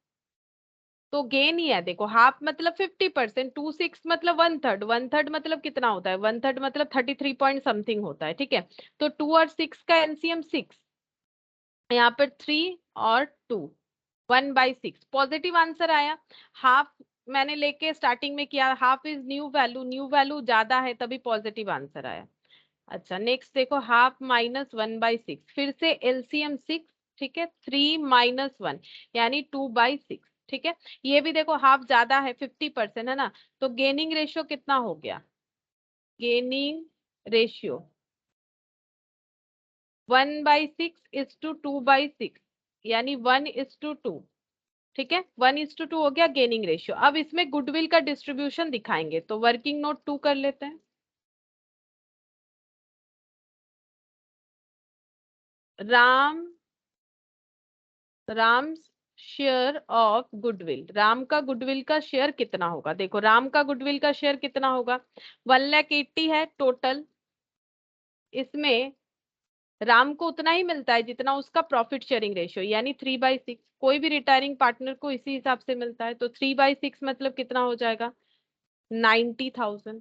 तो गेन ही है। देखो हाफ मतलब 50%, 2:6 मतलब 1/3, 1/3 मतलब कितना होता है, 1/3 मतलब 33 पॉइंट समथिंग होता है, ठीक है। तो 2 और 6 का एलसीएम 6, यहाँ पर 3 और 2, 1/6 पॉजिटिव आंसर आया। हाफ मैंने लेके स्टार्टिंग में किया, half is new value, new value ज्यादा है तभी पॉजिटिव आंसर आया। अच्छा, नेक्स्ट देखो, हाफ माइनस 1/6, फिर से एलसीएम 6, ठीक है, 3 - 1 यानी 2/6, ठीक है। ये भी देखो हाफ ज्यादा है, 50% है ना, तो गेनिंग रेशियो कितना हो गया, गेनिंग रेशियो 1/6:2/6, यानी 1:2, ठीक है, 1:2 हो गया गेनिंग रेशियो। अब इसमें गुडविल का डिस्ट्रीब्यूशन दिखाएंगे, तो वर्किंग नोट 2 कर लेते हैं। Ram, Ram share of goodwill, Ram का गुडविल का शेयर कितना होगा। देखो राम का गुडविल का शेयर कितना होगा, 1,80,000 है टोटल। इसमें राम को उतना ही मिलता है जितना उसका प्रॉफिट शेयरिंग रेशियो, यानी 3/6। कोई भी रिटायरिंग पार्टनर को इसी हिसाब से मिलता है, तो 3/6 मतलब कितना हो जाएगा, 90,000,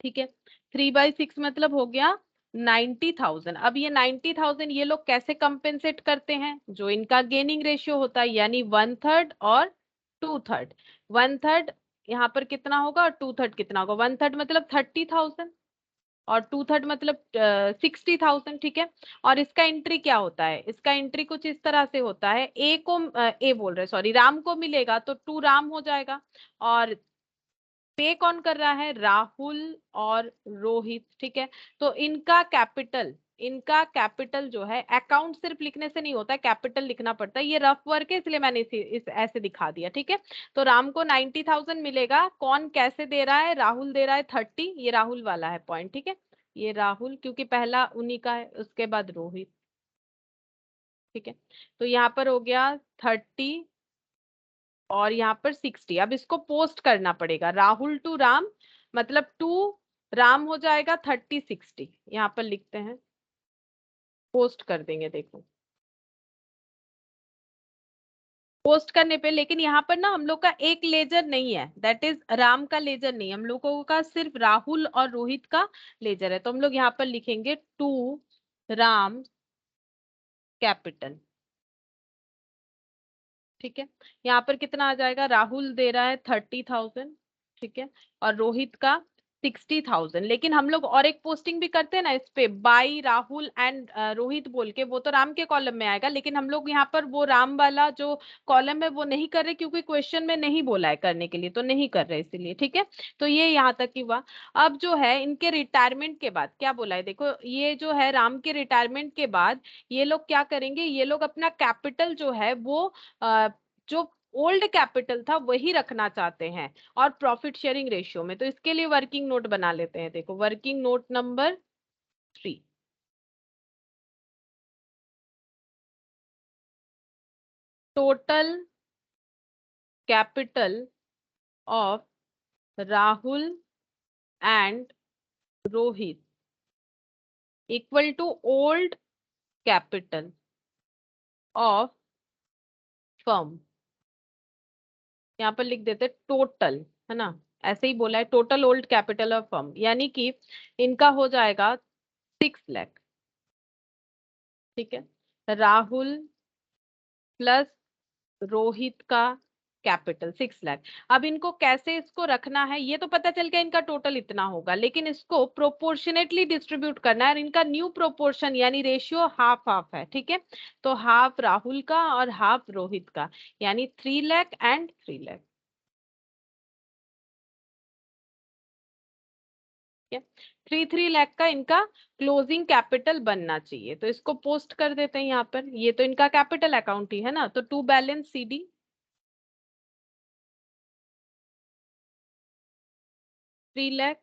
ठीक है। 3/6 मतलब हो गया 90,000। अब ये 90,000 ये लोग कैसे कंपेंसेट करते हैं, जो इनका गेनिंग रेशियो होता है, यानी 1/3 और 2/3। 1/3 यहाँ पर कितना होगा और 2/3 कितना होगा, 1/3 मतलब 30,000 और 2/3 मतलब 60,000, ठीक है। और इसका एंट्री क्या होता है, इसका एंट्री कुछ इस तरह से होता है, ए को ए बोल रहे सॉरी, राम को मिलेगा तो 2 राम हो जाएगा, और पे कौन कर रहा है, राहुल और रोहित, ठीक है। तो इनका कैपिटल जो है, अकाउंट सिर्फ लिखने से नहीं होता है, कैपिटल लिखना पड़ता है। ये रफ वर्क है इसलिए मैंने इस ऐसे दिखा दिया, ठीक है। तो राम को 90,000 मिलेगा, कौन कैसे दे रहा है, राहुल दे रहा है 30, ये राहुल वाला है पॉइंट, ठीक है। ये राहुल क्योंकि पहला उन्हीं का है, उसके बाद रोहित, ठीक है। तो यहाँ पर हो गया 30 और यहाँ पर 60। अब इसको पोस्ट करना पड़ेगा, राहुल टू राम, मतलब टू राम हो जाएगा 30/60, यहाँ पर लिखते हैं, पोस्ट कर देंगे। देखो पोस्ट करने पे, लेकिन यहाँ पर ना हम लोग का एक लेजर नहीं है, दैट इज राम का लेजर नहीं, हम लोगों का सिर्फ राहुल और रोहित का लेजर है। तो हम लोग यहाँ पर लिखेंगे टू राम कैपिटल, ठीक है। यहाँ पर कितना आ जाएगा, राहुल दे रहा है 30,000, ठीक है, और रोहित का 60,000। लेकिन हम लोग और एक पोस्टिंग भी करते हैं ना इस पे, बाई राहुल एंड रोहित बोल के, वो तो राम के कॉलम में आएगा, लेकिन हम लोग यहाँ पर वो राम वाला जो कॉलम है वो नहीं कर रहे, क्योंकि क्वेश्चन में नहीं बोला है करने के लिए, तो नहीं कर रहे इसीलिए, ठीक है। तो ये यहाँ तक ही हुआ। अब जो है इनके रिटायरमेंट के बाद क्या बोला है, देखो ये जो है राम के रिटायरमेंट के बाद ये लोग क्या करेंगे, ये लोग अपना कैपिटल जो है वो जो ओल्ड कैपिटल था वही रखना चाहते हैं और प्रॉफिट शेयरिंग रेशियो में, तो इसके लिए वर्किंग नोट बना लेते हैं। देखो working note number 3, total capital of Rahul and Rohit equal to old capital of firm. यहाँ पर लिख देते टोटल, है ना, ऐसे ही बोला है, total old capital of firm, यानी कि इनका हो जाएगा 6 लाख। ठीक है, राहुल प्लस रोहित का कैपिटल 6 लाख। अब इनको कैसे इसको रखना है ये तो पता चल गया, इनका टोटल इतना होगा, लेकिन इसको प्रोपोर्शनेटली डिस्ट्रीब्यूट करना है और इनका न्यू प्रोपोर्शन यानी रेशियो हाफ हाफ है। ठीक है, तो हाफ राहुल का और हाफ रोहित का, यानी 3 लाख एंड 3 लाख। 3 लाख का इनका क्लोजिंग कैपिटल बनना चाहिए, तो इसको पोस्ट कर देते हैं यहाँ पर। ये तो इनका कैपिटल अकाउंट ही है ना, तो टू बैलेंस CD 3 लाख।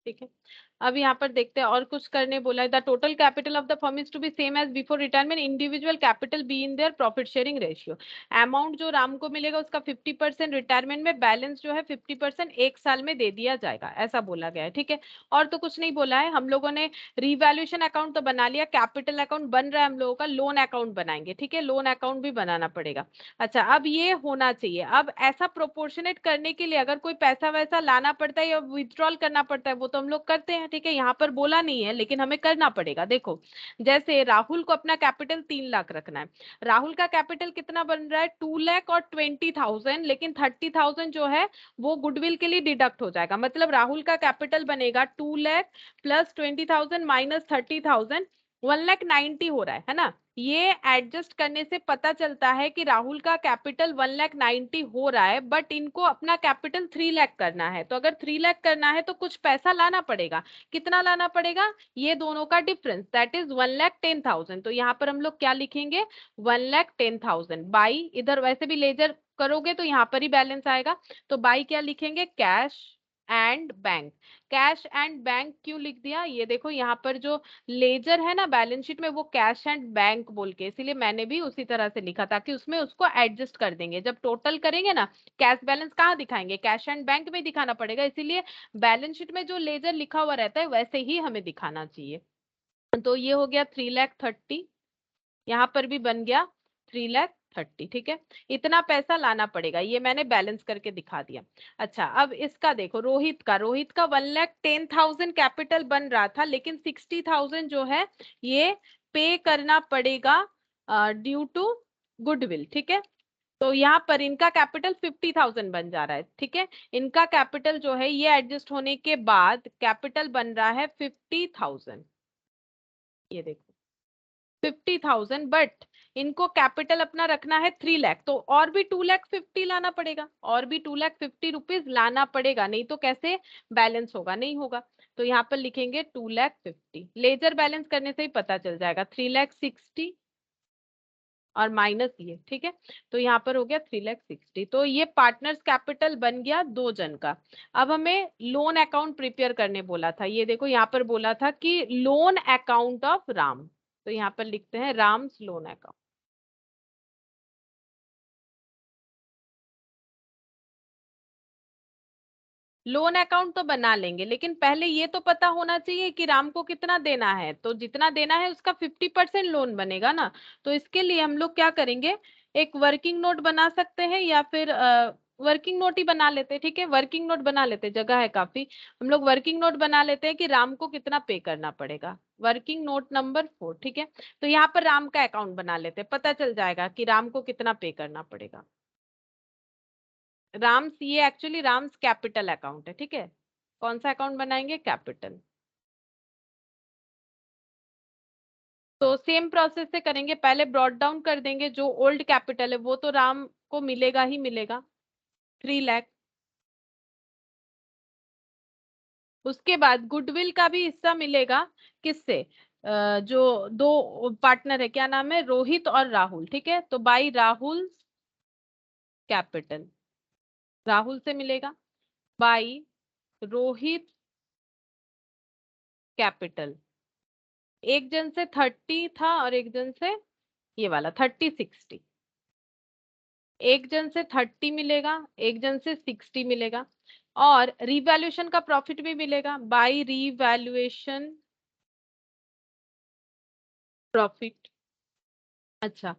ठीक है, अब यहाँ पर देखते हैं और कुछ करने बोला है। The total capital of the firm is to be same as before retirement, individual capital be in their profit sharing ratio. Amount जो राम को मिलेगा उसका 50% रिटायरमेंट में, बैलेंस जो है 50% एक साल में दे दिया जाएगा, ऐसा बोला गया है। ठीक है, और तो कुछ नहीं बोला है। हम लोगों ने रिवैल्यूएशन अकाउंट तो बना लिया, कैपिटल अकाउंट बन रहा है हम लोगों का, लोन अकाउंट बनाएंगे। ठीक है, लोन अकाउंट भी बनाना पड़ेगा। अच्छा, अब ये होना चाहिए। अब ऐसा प्रोपोर्शनेट करने के लिए अगर कोई पैसा वैसा लाना पड़ता है या विथड्रॉल करना पड़ता है वो तो हम लोग करते हैं। ठीक है, यहाँ पर बोला नहीं है लेकिन हमें करना पड़ेगा। देखो, जैसे राहुल को अपना कैपिटल 3 लाख रखना है, राहुल का कैपिटल कितना बन रहा है 2 लाख और 20,000, लेकिन 30,000 जो है वो गुडविल के लिए डिडक्ट हो जाएगा। मतलब राहुल का कैपिटल बनेगा 2 लाख प्लस 20,000 माइनस 30,000, 1,90,000 हो रहा है ना। ये एडजस्ट करने से पता चलता है कि राहुल का कैपिटल 1,90,000 हो रहा है, बट इनको अपना कैपिटल 3 लाख करना है। तो अगर 3 लाख करना है तो कुछ पैसा लाना पड़ेगा। कितना लाना पड़ेगा? ये दोनों का डिफरेंस, दैट इज 1,10,000। तो यहाँ पर हम लोग क्या लिखेंगे? 1,10,000 बाई, इधर वैसे भी लेजर करोगे तो यहाँ पर ही बैलेंस आएगा, तो बाई क्या लिखेंगे? Cash and bank. Cash and bank क्यों लिख दिया? ये देखो यहाँ पर जो लेजर है ना बैलेंस शीट में, वो कैश एंड बैंक बोल के, इसीलिए मैंने भी उसी तरह से लिखा ताकि उसमें उसको एडजस्ट कर देंगे। जब टोटल करेंगे ना, कैश बैलेंस कहाँ दिखाएंगे? कैश एंड बैंक में दिखाना पड़ेगा, इसीलिए बैलेंस शीट में जो लेजर लिखा हुआ रहता है वैसे ही हमें दिखाना चाहिए। तो ये हो गया 3,30,000, यहाँ पर भी बन गया 3,30,000। ठीक है, इतना पैसा लाना पड़ेगा, ये मैंने बैलेंस करके दिखा दिया। अच्छा, अब इसका देखो, रोहित का 1,10,000 कैपिटल बन रहा था, लेकिन 60,000 जो है ये पे करना पड़ेगा ड्यू टू गुडविल। ठीक है, तो यहाँ पर इनका कैपिटल 50,000 बन जा रहा है। ठीक है, इनका कैपिटल जो है ये एडजस्ट होने के बाद कैपिटल बन रहा है 50,000। ये देखो 50,000, बट इनको कैपिटल अपना रखना है 3 लाख, तो और भी 2,50,000 लाना पड़ेगा, और भी 2,50,000 लाना पड़ेगा, नहीं तो कैसे बैलेंस होगा? नहीं होगा। तो यहाँ पर लिखेंगे 2,50,000, लेजर बैलेंस करने से ही पता चल जाएगा, 3,60,000 और माइनस ये। ठीक है, तो यहाँ पर हो गया 3,60,000। तो ये पार्टनर्स कैपिटल बन गया 2 जन का। अब हमें लोन अकाउंट प्रिपेयर करने बोला था, ये देखो यहाँ पर बोला था कि लोन अकाउंट ऑफ राम, तो यहाँ पर लिखते हैं Ram's loan account. Loan account तो बना लेंगे, लेकिन पहले ये तो पता होना चाहिए कि राम को कितना देना है, तो जितना देना है उसका 50% लोन बनेगा ना। तो इसके लिए हम लोग क्या करेंगे, एक वर्किंग नोट बना सकते हैं या फिर वर्किंग नोट ही बना लेते हैं। ठीक है, वर्किंग नोट बना लेते हैं, जगह है काफी, हम लोग वर्किंग नोट बना लेते हैं कि राम को कितना पे करना पड़ेगा। Working note number 4। ठीक है, तो यहाँ पर राम का अकाउंट बना लेते हैं, पता चल जाएगा कि राम को कितना पे करना पड़ेगा। राम्स, ये एक्चुअली राम्स कैपिटल अकाउंट है। ठीक है, कौन सा अकाउंट बनाएंगे? कैपिटल। तो सेम प्रोसेस से करेंगे, पहले ब्रॉट डाउन कर देंगे, जो ओल्ड कैपिटल है वो तो राम को मिलेगा ही मिलेगा, 3 लाख। उसके बाद गुडविल का भी हिस्सा मिलेगा, किससे? जो दो पार्टनर है, क्या नाम है, रोहित और राहुल, ठीक है, तो बाई राहुल कैपिटल, राहुल से मिलेगा, बाई रोहित कैपिटल। एक जन से 30 था और एक जन से ये वाला 30-60, एक जन से 30 मिलेगा, एक जन से 60 मिलेगा, और रिवैल्यूएशन का प्रॉफिट भी मिलेगा बाई रिवैल्यूएशन प्रॉफिट। अच्छा,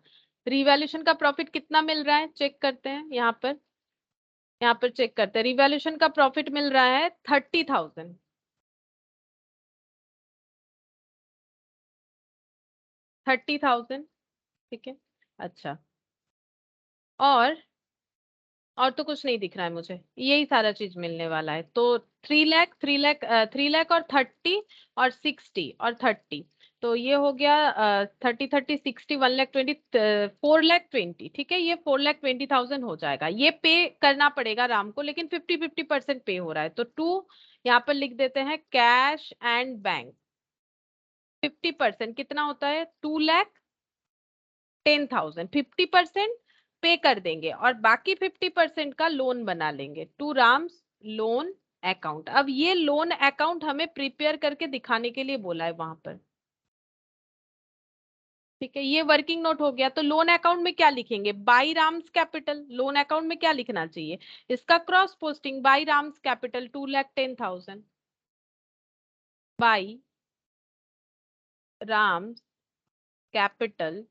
रिवैल्यूएशन का प्रॉफिट कितना मिल रहा है चेक करते हैं, यहाँ पर चेक करते हैं, रिवैल्यूएशन का प्रॉफिट मिल रहा है 30,000, 30,000, ठीक है। अच्छा, और और तो कुछ नहीं दिख रहा है मुझे, यही सारा चीज मिलने वाला है, तो 3 लाख, 3 लाख, 3 लाख और 30 और 60 और 30, तो ये हो गया 30, 30, 60, 1,20,000, 4,20,000, ठीक है, ये 4,20,000 हो जाएगा। ये पे करना पड़ेगा राम को, लेकिन 50-50% पे हो रहा है, तो 2 यहाँ पर लिख देते हैं, कैश एंड बैंक। 50% कितना होता है, 2,10,000, 50% पे कर देंगे और बाकी 50% का लोन बना लेंगे, टू राम्स लोन अकाउंट। अब ये लोन अकाउंट हमें प्रिपेयर करके दिखाने के लिए बोला है वहां पर, ठीक है, ये वर्किंग नोट हो गया। तो लोन अकाउंट में क्या लिखेंगे, by Ram's capital, loan account में क्या लिखना चाहिए, इसका cross posting, by Ram's capital 2,10,000, by Ram's capital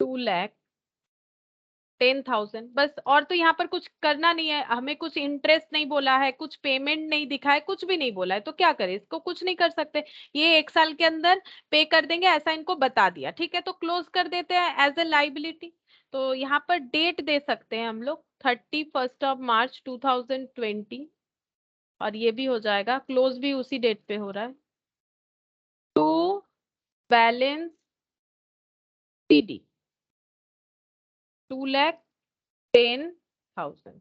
2,10,000, बस। और तो यहाँ पर कुछ करना नहीं है, हमें कुछ इंटरेस्ट नहीं बोला है, कुछ पेमेंट नहीं दिखा है, कुछ भी नहीं बोला है, तो क्या करें, इसको कुछ नहीं कर सकते, ये 1 साल के अंदर पे कर देंगे, ऐसा इनको बता दिया, ठीक है, तो क्लोज कर देते हैं एज ए लाइबिलिटी। तो यहाँ पर डेट दे सकते हैं हम लोग 31 मार्च 2020, और ये भी हो जाएगा, क्लोज भी उसी डेट पे हो रहा है, टू बैलेंस टीडी 2,10,000,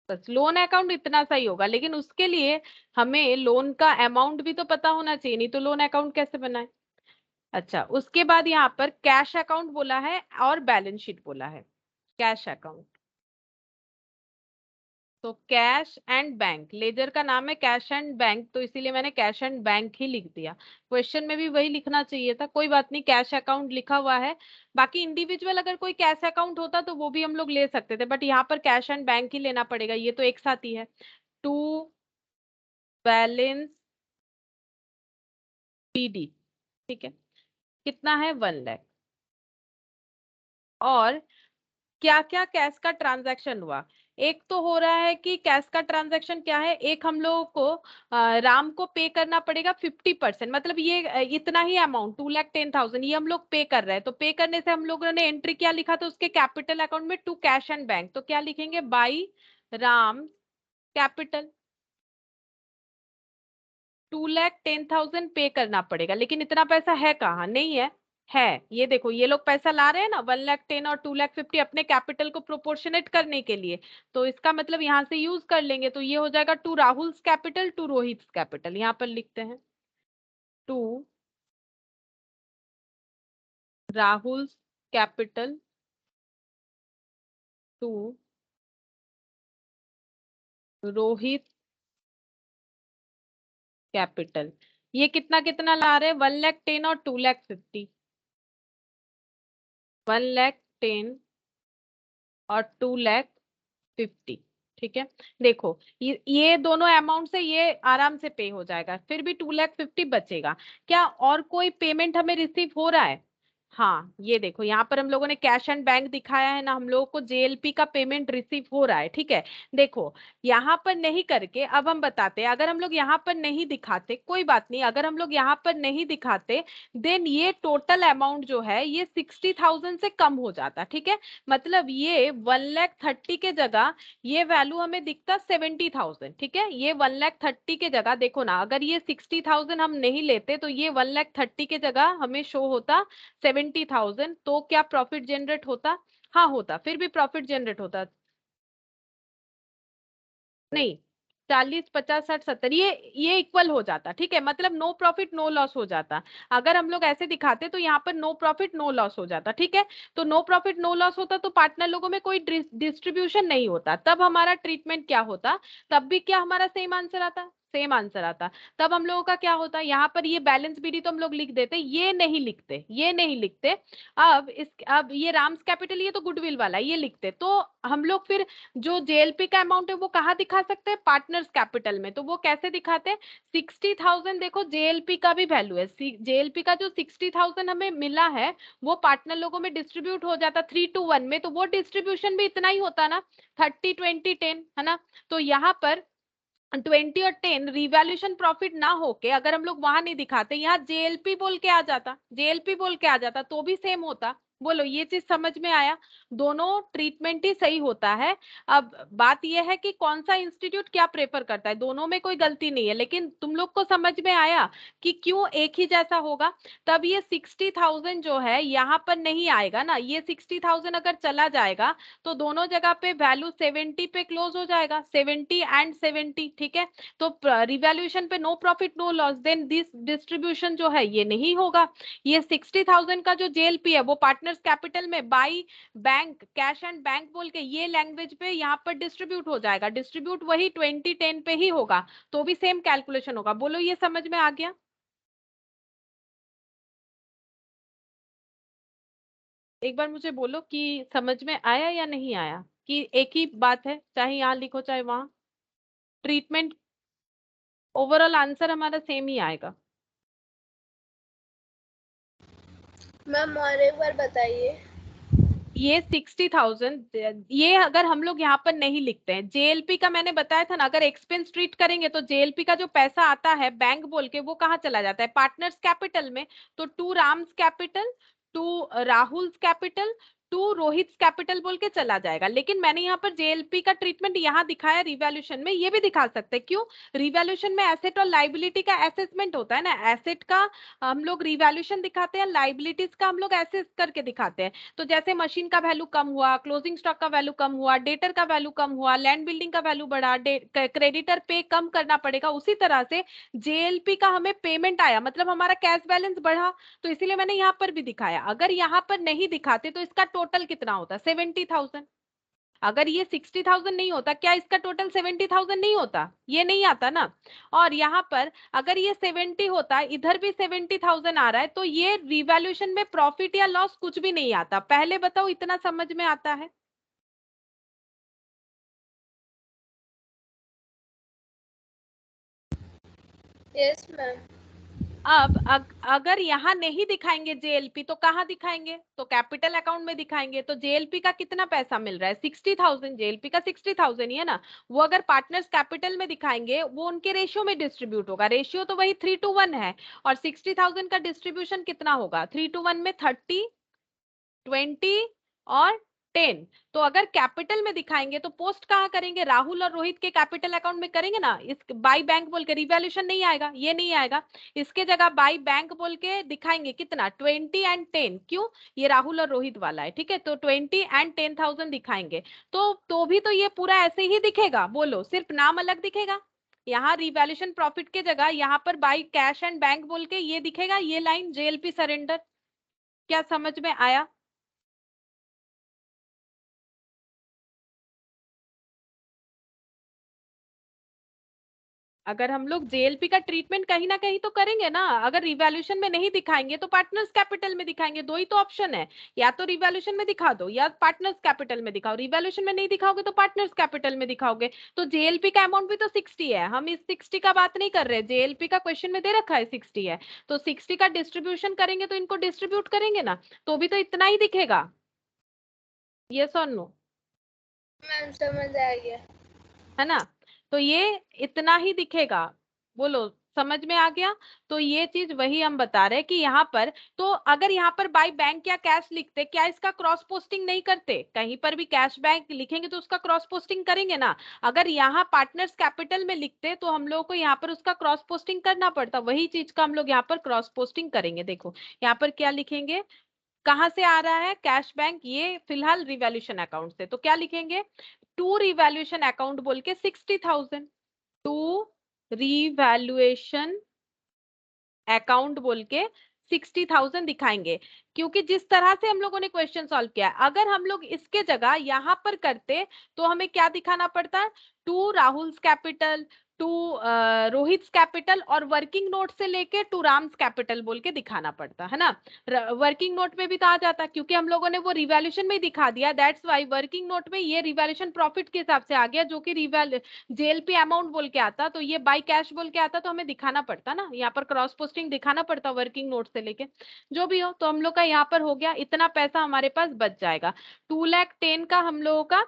बस लोन अकाउंट इतना सही होगा, लेकिन उसके लिए हमें लोन का अमाउंट भी तो पता होना चाहिए, नहीं तो लोन अकाउंट कैसे बनाए। अच्छा, उसके बाद यहाँ पर कैश अकाउंट बोला है और बैलेंस शीट बोला है, कैश अकाउंट, तो कैश एंड बैंक, लेजर का नाम है कैश एंड बैंक, तो इसीलिए मैंने कैश एंड बैंक ही लिख दिया, क्वेश्चन में भी वही लिखना चाहिए था, कोई बात नहीं, कैश अकाउंट लिखा हुआ है। बाकी इंडिविजुअल अगर कोई कैश अकाउंट होता तो वो भी हम लोग ले सकते थे, बट यहाँ पर कैश एंड बैंक ही लेना पड़ेगा, ये तो एक साथ ही है। टू बैलेंस पीडी, ठीक है, कितना है, 1 लाख। और क्या क्या कैश का ट्रांजैक्शन हुआ, एक तो हो रहा है कि कैश का ट्रांजैक्शन क्या है, एक हम लोगों को राम को पे करना पड़ेगा 50%, मतलब ये इतना ही अमाउंट 2,10,000 ये हम लोग पे कर रहे हैं, तो पे करने से हम लोगों ने एंट्री क्या लिखा था उसके कैपिटल अकाउंट में, टू कैश एंड बैंक, तो क्या लिखेंगे, बाई राम कैपिटल 2,10,000 पे करना पड़ेगा, लेकिन इतना पैसा है कहाँ, नहीं है, है, ये देखो ये लोग पैसा ला रहे हैं ना, 1,10,000 और 2,50,000 अपने कैपिटल को प्रोपोर्शनेट करने के लिए, तो इसका मतलब यहाँ से यूज कर लेंगे, तो ये हो जाएगा to Rahul capital to Rohit capital, यहाँ पर लिखते हैं, to Rahul capital to Rohit capital, ये कितना कितना ला रहे हैं, 1,10,000 और 2,50,000, 1,10,000 और 2,50,000, ठीक है। देखो ये दोनों अमाउंट से ये आराम से पे हो जाएगा, फिर भी 2,50,000 बचेगा। क्या और कोई पेमेंट हमें रिसीव हो रहा है, हाँ ये देखो यहाँ पर हम लोगों ने कैश एंड बैंक दिखाया है ना, हम लोगों को जेएलपी का पेमेंट रिसीव हो रहा है, ठीक है। देखो यहाँ पर नहीं करके अब हम बताते हैं, अगर हम लोग यहाँ पर नहीं दिखाते कोई बात नहीं, अगर हम लोग यहाँ पर नहीं दिखाते देन ये टोटल अमाउंट जो है ये 60,000 से कम हो जाता, ठीक है, मतलब ये 1,30,000 के जगह ये वैल्यू हमें दिखता 70,000, ठीक है, ये 1,30,000 के जगह देखो ना, अगर ये 60,000 हम नहीं लेते तो ये 1,30,000 के जगह हमें शो होता 70,000, तो क्या प्रॉफिट जनरेट होता, हाँ होता, फिर भी प्रॉफिट जनरेट होता, नहीं 40, 50, 60, 70 ये इक्वल हो जाता, ठीक है, मतलब नो प्रॉफिट नो लॉस हो जाता। अगर हम लोग ऐसे दिखाते तो यहाँ पर नो प्रॉफिट नो लॉस हो जाता, ठीक है। तो नो प्रॉफिट नो लॉस होता तो पार्टनर लोगों में कोई डिस्ट्रीब्यूशन नहीं होता, तब हमारा ट्रीटमेंट क्या होता, तब भी क्या हमारा सेम आंसर आता, सेम आंसर आता। तब हम लोगों का क्या होता, यहाँ पर ये बैलेंस बीडी तो हम लोग लिख देते, ये नहीं लिखते, ये नहीं लिखते। अब ये राम्स कैपिटल, ये तो गुडविल वाला, ये लिखते तो हम लोग फिर जो जेएलपी का अमाउंट है वो कहाँ दिखा सकते हैं, पार्टनर्स कैपिटल में। तो वो कैसे दिखाते हैं, 60,000, देखो जेएलपी का भी वैल्यू है, जेएलपी का जो 60,000 हमें मिला है वो पार्टनर लोगों में डिस्ट्रीब्यूट हो जाता 3:1 में, तो वो डिस्ट्रीब्यूशन भी इतना ही होता ना, 30, 20, 10, है ना। तो यहाँ पर 20 और 10 रिवैल्यूएशन प्रॉफिट ना होके अगर हम लोग वहां नहीं दिखाते, यहाँ जेएलपी बोल के आ जाता, जेएलपी बोल के आ जाता तो भी सेम होता। बोलो ये चीज समझ में आया, दोनों ट्रीटमेंट ही सही होता है। अब बात यह है कि कौन सा इंस्टीट्यूट क्या प्रेफर करता है, दोनों में कोई गलती नहीं है, लेकिन तुम लोग को समझ में आया कि क्यों एक ही जैसा होगा। तब ये 60,000 जो है यहाँ पर नहीं आएगा ना, ये 60,000 अगर चला जाएगा तो दोनों जगह पे वैल्यू 70 पे क्लोज हो जाएगा, 70 एंड 70, ठीक है। तो रिवैल्यूएशन पे no profit no loss, then this distribution जो है ये नहीं होगा। ये 60,000 का जो जेएलपी है वो पार्टनर्स कैपिटल में by bank, cash and bank बोल के ये लैंग्वेज पे यहाँ पर डिस्ट्रीब्यूट हो जाएगा, डिस्ट्रीब्यूट वही 2010 पे ही होगा, तो भी सेम कैलकुलेशन होगा। बोलो ये समझ में आ गया। एक बार मुझे बोलो कि समझ में आया या नहीं आया, कि एक ही बात है चाहे यहाँ लिखो चाहे वहां, ट्रीटमेंट ओवरऑल आंसर हमारा सेम ही आएगा। मैम और एक बार बताइए। ये 60,000, ये अगर हम लोग यहाँ पर नहीं लिखते हैं, जेएलपी का मैंने बताया था ना, अगर एक्सपेंस ट्रीट करेंगे तो जेएलपी का जो पैसा आता है बैंक बोल के वो कहाँ चला जाता है, पार्टनर्स कैपिटल में। तो to Ram's capital, to Rahul's capital, to Rohit capital बोल के चला जाएगा। लेकिन मैंने यहाँ पर जेएलपी का ट्रीटमेंट यहाँ दिखाया रिवैल्यूएशन में, ये भी दिखा सकते हैं, क्यों, रिवैल्यूएशन में एसेट और लाइबिलिटी का असेसमेंट होता है ना, एसेट का हम लोग रिवैल्यूएशन दिखाते हैं, लाइबिलिटीज का हम लोग एसेस करके दिखाते हैं। तो जैसे मशीन का वैल्यू कम हुआ, क्लोजिंग स्टॉक का वैल्यू कम हुआ, डेटर का वैल्यू कम हुआ, लैंड बिल्डिंग का वैल्यू बढ़ा, क्रेडिटर पे कम करना पड़ेगा, उसी तरह से जेएलपी का हमें पेमेंट आया मतलब हमारा कैश बैलेंस बढ़ा, तो इसीलिए मैंने यहाँ पर भी दिखाया। अगर यहाँ पर नहीं दिखाते तो इसका टोटल कितना होता, 70,000। अगर ये 60,000 नहीं होता, क्या इसका टोटल 70,000 नहीं होता, ये नहीं आता ना। और यहाँ पर अगर ये 70 होता, इधर भी 70,000 आ रहा है, तो ये रिवैल्यूएशन में प्रॉफिट या लॉस कुछ भी नहीं आता। पहले बताओ इतना समझ में आता है। Yes ma'am. अब अगर यहाँ नहीं दिखाएंगे जेएलपी तो कहाँ दिखाएंगे, तो कैपिटल अकाउंट में दिखाएंगे। तो जेएलपी का कितना पैसा मिल रहा है, 60,000, जेएलपी का 60,000 ही है ना। वो अगर पार्टनर्स कैपिटल में दिखाएंगे वो उनके रेशियो में डिस्ट्रीब्यूट होगा, रेशियो तो वही 3:1 है। और 60,000 का डिस्ट्रीब्यूशन कितना होगा, 3:1 में 30, 20 और 10। तो अगर कैपिटल में दिखाएंगे तो पोस्ट कहाँ करेंगे, राहुल और रोहित के कैपिटल अकाउंट में करेंगे ना, इस बाई बैंक बोल के, रिवैल्यूएशन नहीं आएगा, ये नहीं आएगा। इसके जगह बाई बैंक बोल के दिखाएंगे कितना, 20 एंड 10, क्यों, ये राहुल और रोहित वाला है, ठीक है। तो 20 एंड 10,000 दिखाएंगे, तो भी तो ये पूरा ऐसे ही दिखेगा। बोलो सिर्फ नाम अलग दिखेगा, यहाँ रिवैल्यूएशन प्रॉफिट के जगह यहाँ पर बाई कैश एंड बैंक बोल के ये दिखेगा, ये लाइन जेएलपी सरेंडर। क्या समझ में आया। अगर हम लोग जेएलपी का ट्रीटमेंट कहीं ना कहीं तो करेंगे ना, अगर रिवैल्यूएशन में नहीं दिखाएंगे तो पार्टनर्स कैपिटल में दिखाएंगे, दो ही तो ऑप्शन है, या तो रिवैल्यूएशन में दिखा दो या पार्टनर्स कैपिटल में दिखाओ। रिवैल्यूएशन में नहीं दिखाओगे तो पार्टनर्स कैपिटल में दिखाओगे। तो जेएलपी का अमाउंट भी तो 60 है, हम इस 60 का बात नहीं कर रहे, जेएलपी का क्वेश्चन में दे रखा है 60 है, तो 60 का डिस्ट्रीब्यूशन करेंगे तो इनको डिस्ट्रीब्यूट करेंगे ना, तो भी तो इतना ही दिखेगा। यस और नो, मैम समझ आ गया। है ना। तो ये इतना ही दिखेगा। बोलो समझ में आ गया। तो ये चीज वही हम बता रहे हैं कि यहाँ पर, तो अगर यहाँ पर बाय बैंक या कैश लिखते, क्या इसका क्रॉस पोस्टिंग नहीं करते, कहीं पर भी कैश बैंक लिखेंगे तो उसका क्रॉस पोस्टिंग करेंगे ना। अगर यहाँ पार्टनर्स कैपिटल में लिखते तो हम लोगों को यहाँ पर उसका क्रॉस पोस्टिंग करना पड़ता, वही चीज का हम लोग यहाँ पर क्रॉस पोस्टिंग करेंगे। देखो यहाँ पर क्या लिखेंगे, कहाँ से आ रहा है कैश बैंक, ये फिलहाल रिवैल्यूएशन अकाउंट से, तो क्या लिखेंगे, टू रिवैल्यूएशन अकाउंट बोल के 60,000, टू रीवैल्यूएशन अकाउंट बोल के 60,000 दिखाएंगे। क्योंकि जिस तरह से हम लोगों ने क्वेश्चन सॉल्व किया, अगर हम लोग इसके जगह यहां पर करते तो हमें क्या दिखाना पड़ता? To Rahul's capital, to Rohit capital, और वर्किंग नोट से लेके टू राम्स कैपिटल बोल के दिखाना पड़ता है ना। वर्किंग नोट में भी तो आ जाता, क्योंकि हम लोगों ने वो रिवैल्यूएशन में ही दिखा दिया। दैट्स वाई वर्किंग नोट में ये रिवैल्यूएशन प्रॉफिट के हिसाब से आ गया, जो कि जेएलपी अमाउंट बोल के आता, तो ये बाय कैश बोल के आता, तो हमें दिखाना पड़ता ना, यहाँ पर क्रॉस पोस्टिंग दिखाना पड़ता वर्किंग नोट से लेके। जो भी हो, तो हम लोग का यहाँ पर हो गया, इतना पैसा हमारे पास बच जाएगा। 2,10,000 का हम लोगों का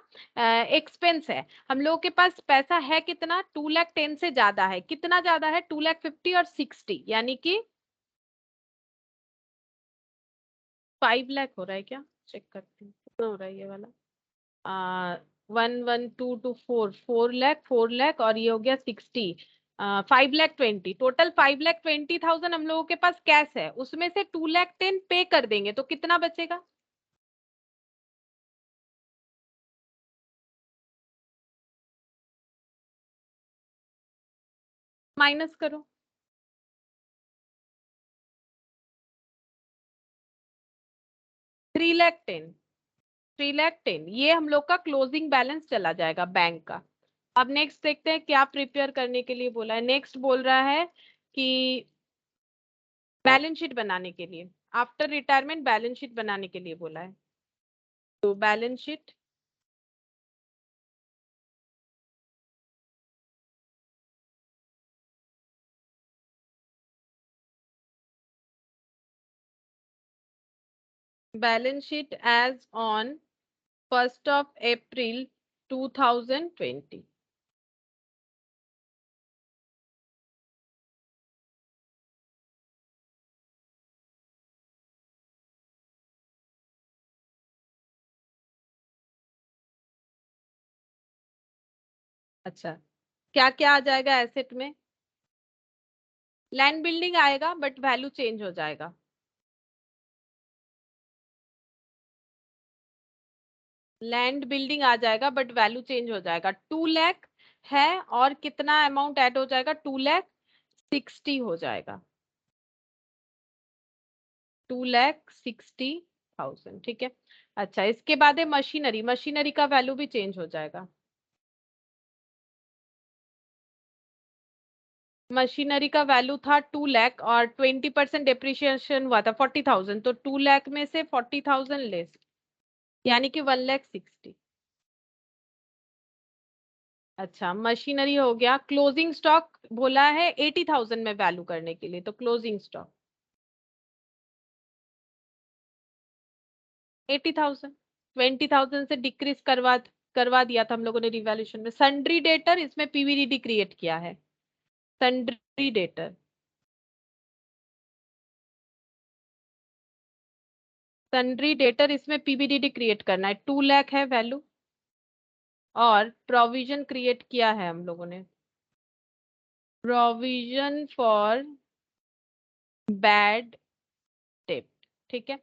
एक्सपेंस है। हम लोगों के पास पैसा है कितना? 2,10,000 से ज्यादा है। कितना ज्यादा है? 2,50,000 और 60, यानी कि 5 लाख हो रहा है क्या? चेक करती हूँ कितना हो रहा है ये वाला। 1,1,2 to 4, 4 लाख, 4 लाख, और ये हो गया 60, 5,20,000। टोटल 5,20,000 हम लोगों के पास कैश है, उसमें से 2,10,000 पे कर देंगे तो कितना बचेगा? माइनस करो। 3,10,000, 3,10,000 ये हम लोग का क्लोजिंग बैलेंस चला जाएगा बैंक का। अब नेक्स्ट देखते हैं क्या प्रिपेयर करने के लिए बोला है। नेक्स्ट बोल रहा है कि बैलेंस शीट बनाने के लिए, आफ्टर रिटायरमेंट बैलेंस शीट बनाने के लिए बोला है। तो balance sheet, balance sheet as on 1 April 2020। अच्छा, क्या क्या आ जाएगा एसेट में? लैंड बिल्डिंग आएगा, बट वैल्यू चेंज हो जाएगा। लैंड बिल्डिंग आ जाएगा, बट वैल्यू चेंज हो जाएगा। 2 लाख है, और कितना अमाउंट ऐड हो जाएगा? 2,60,000 हो जाएगा। 2,60,000, ठीक है। अच्छा, इसके बाद है मशीनरी। मशीनरी का वैल्यू भी चेंज हो जाएगा। मशीनरी का वैल्यू था 2 लाख, और 20% डिप्रिशिएशन हुआ था 40,000, तो 2 लाख में से 40,000 लेस, यानी कि 1,60,000। अच्छा, मशीनरी हो गया। क्लोजिंग स्टॉक बोला है 80,000 में वैल्यू करने के लिए, तो क्लोजिंग स्टॉक 80,000, 20,000 से डिक्रीज करवा दिया था हम लोगों ने रिवैल्यूएशन में। सन्ड्री डेटर, इसमें पीवीडीडी क्रिएट किया है। सन्ड्री डेटर, सन्ड्री डेटर इसमें पीवीडीडी क्रिएट करना है। 2 लाख है वैल्यू, और प्रोविजन क्रिएट किया है हम लोगों ने, प्रोविजन फॉर बैड डेट, ठीक है।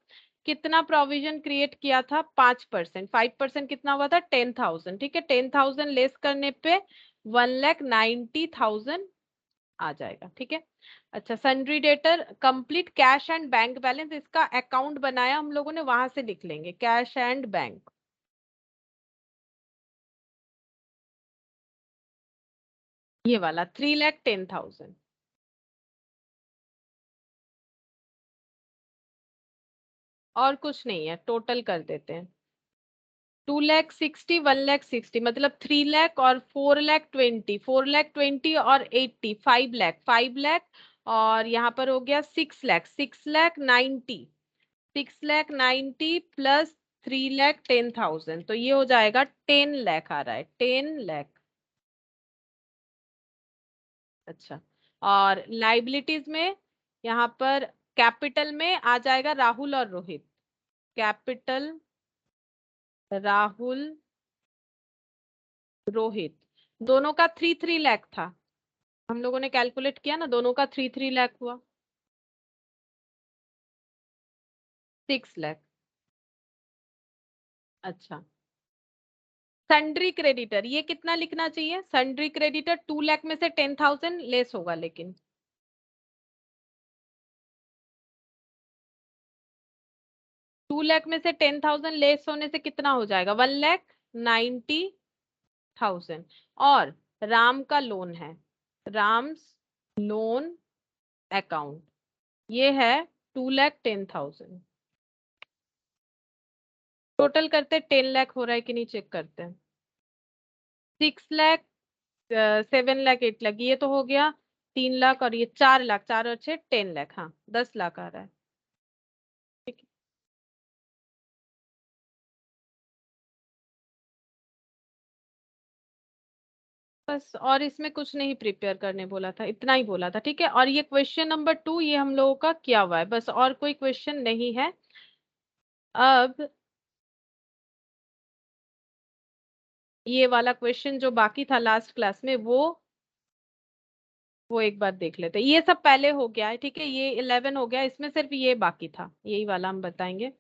कितना प्रोविजन क्रिएट किया था? 5%। 5% कितना हुआ था? 10,000, ठीक है। 10,000 लेस करने पे 1,90,000 आ जाएगा, ठीक है। अच्छा, sundry debtor, complete cash and bank balance, इसका अकाउंट बनाया हम लोगों ने, वहां से लिख लेंगे कैश एंड बैंक, ये वाला 3,10,000। और कुछ नहीं है, टोटल कर देते हैं। 2,60,000, 1,60,000, मतलब 3 लाख और 4,20,000, 4,20,000 और 80, 5 लाख, 5 लाख, और यहाँ पर हो गया 6 लाख, 6,90,000, 6,90,000 प्लस 3,10,000, तो ये हो जाएगा 10 लाख आ रहा है, 10 लाख। अच्छा, और लाइबिलिटीज में यहाँ पर कैपिटल में आ जाएगा राहुल और रोहित। कैपिटल राहुल रोहित, दोनों का 3-3 लाख था। हम लोगों ने कैलकुलेट किया ना, दोनों का 3-3 लाख हुआ, 6 लाख। अच्छा, सन्ड्री क्रेडिटर ये कितना लिखना चाहिए? सन्ड्री क्रेडिटर 2 लाख में से 10,000 लेस होगा, लेकिन 2 लाख में से 10,000 लेस होने से कितना हो जाएगा? 1,90,000। और राम का लोन है, राम्स लोन अकाउंट, ये है 2,10,000। टोटल करते 10 लाख हो रहा है कि नहीं, चेक करते हैं। 6 लाख, 7 लाख, 8 लाख, ये तो हो गया 3 लाख, और ये 4 लाख, 4 और 6 10 लाख, हाँ 10 लाख आ रहा है। ठीक है, बस और इसमें कुछ नहीं प्रिपेयर करने बोला था, इतना ही बोला था। ठीक है, और ये क्वेश्चन नंबर 2 ये हम लोगों का किया हुआ है, बस और कोई क्वेश्चन नहीं है। अब ये वाला क्वेश्चन जो बाकी था लास्ट क्लास में, वो एक बार देख लेते हैं। ये सब पहले हो गया है, ठीक है, ये 11 हो गया, इसमें सिर्फ ये बाकी था, यही वाला हम बताएंगे।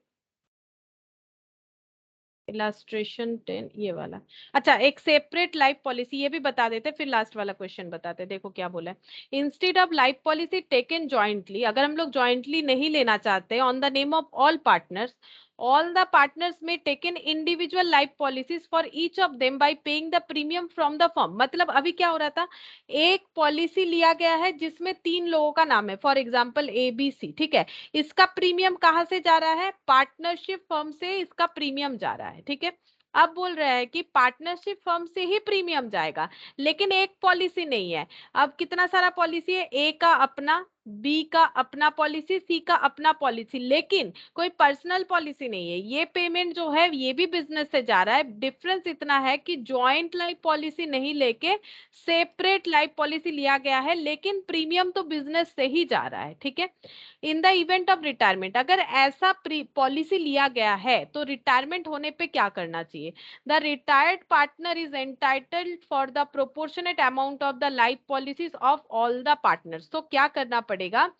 इलास्ट्रेशन 10 ये वाला। अच्छा, एक सेपरेट लाइफ पॉलिसी ये भी बता देते, फिर लास्ट वाला क्वेश्चन बताते। देखो क्या बोला है, instead of life policy taken jointly, अगर हम लोग जॉइंटली नहीं लेना चाहते, on the name of all the partners में taken individual life policies for each of them by paying the premium from the firm. मतलब अभी क्या हो रहा था, एक पॉलिसी लिया गया है जिसमें 3 लोगों का नाम है, फॉर एग्जाम्पल ABC, ठीक है, इसका प्रीमियम कहां से जा रहा है? पार्टनरशिप फर्म से इसका प्रीमियम जा रहा है। ठीक है, अब बोल रहा है कि पार्टनरशिप फर्म से ही प्रीमियम जाएगा, लेकिन एक पॉलिसी नहीं है। अब कितना सारा पॉलिसी है, ए का अपना, बी का अपना पॉलिसी, सी का अपना पॉलिसी, लेकिन कोई पर्सनल पॉलिसी नहीं है। ये पेमेंट जो है ये भी बिजनेस से जा रहा है। डिफरेंस इतना है कि जॉइंट लाइफ पॉलिसी नहीं लेके सेपरेट लाइफ पॉलिसी लिया गया है, लेकिन प्रीमियम तो बिजनेस से ही जा रहा है। ठीक है, in the event of retirement, अगर ऐसा पॉलिसी लिया गया है तो रिटायरमेंट होने पे क्या करना चाहिए? The retired partner is entitled for the proportionate amount of the life policies of all the partners. तो क्या करना पड़ेगा,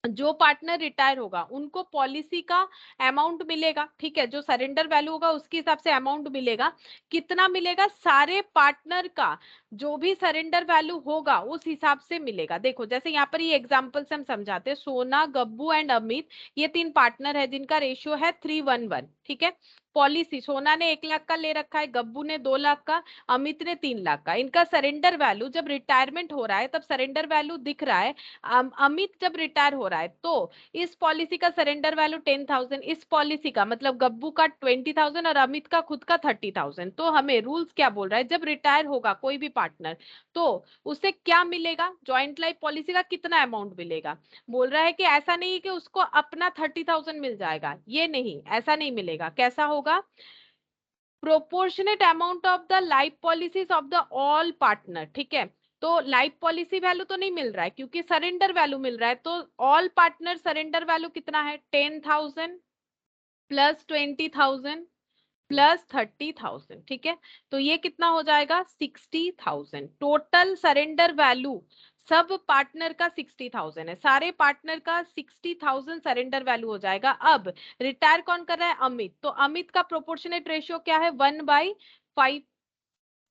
जो पार्टनर रिटायर होगा उनको पॉलिसी का अमाउंट मिलेगा। ठीक है, जो सरेंडर वैल्यू होगा उसके हिसाब से अमाउंट मिलेगा। कितना मिलेगा? सारे पार्टनर का जो भी सरेंडर वैल्यू होगा उस हिसाब से मिलेगा। देखो जैसे यहाँ पर ये एग्जांपल से हम समझाते हैं, सोना, गब्बू एंड अमित, ये 3 पार्टनर है जिनका रेशियो है 3:1। ठीक है, पॉलिसी सोना ने 1 लाख का ले रखा है, गब्बू ने 2 लाख का, अमित ने 3 लाख का। इनका सरेंडर वैल्यू जब रिटायरमेंट हो रहा है तब सरेंडर वैल्यू दिख रहा है। अमित जब रिटायर हो रहा है तो इस पॉलिसी का सरेंडर वैल्यू 10,000, इस पॉलिसी का मतलब गब्बू का 20,000 और अमित का खुद का 30,000। तो हमें रूल्स क्या बोल रहा है, जब रिटायर होगा कोई भी पार्टनर तो उसे क्या मिलेगा, जॉइंट लाइफ पॉलिसी का कितना अमाउंट मिलेगा। बोल रहा है कि ऐसा नहीं कि उसको अपना 30,000 मिल जाएगा, ये नहीं, ऐसा नहीं मिलेगा। कैसा होगा? Proportionate amount of the life policies of the all partner. ठीक है, तो लाइफ पॉलिसी वैल्यू तो नहीं मिल रहा है क्योंकि सरेंडर वैल्यू मिल रहा है, तो ऑल पार्टनर सरेंडर वैल्यू कितना है? 10,000 प्लस 20,000 प्लस 30,000। ठीक है, तो ये कितना हो जाएगा? 60,000। Total surrender value sub partner का 60,000 है, सारे पार्टनर का 60,000 सरेंडर वैल्यू हो जाएगा। अब रिटायर कौन कर रहा है? अमित, तो अमित का प्रोपोर्शनेट रेशियो क्या है? 1/5।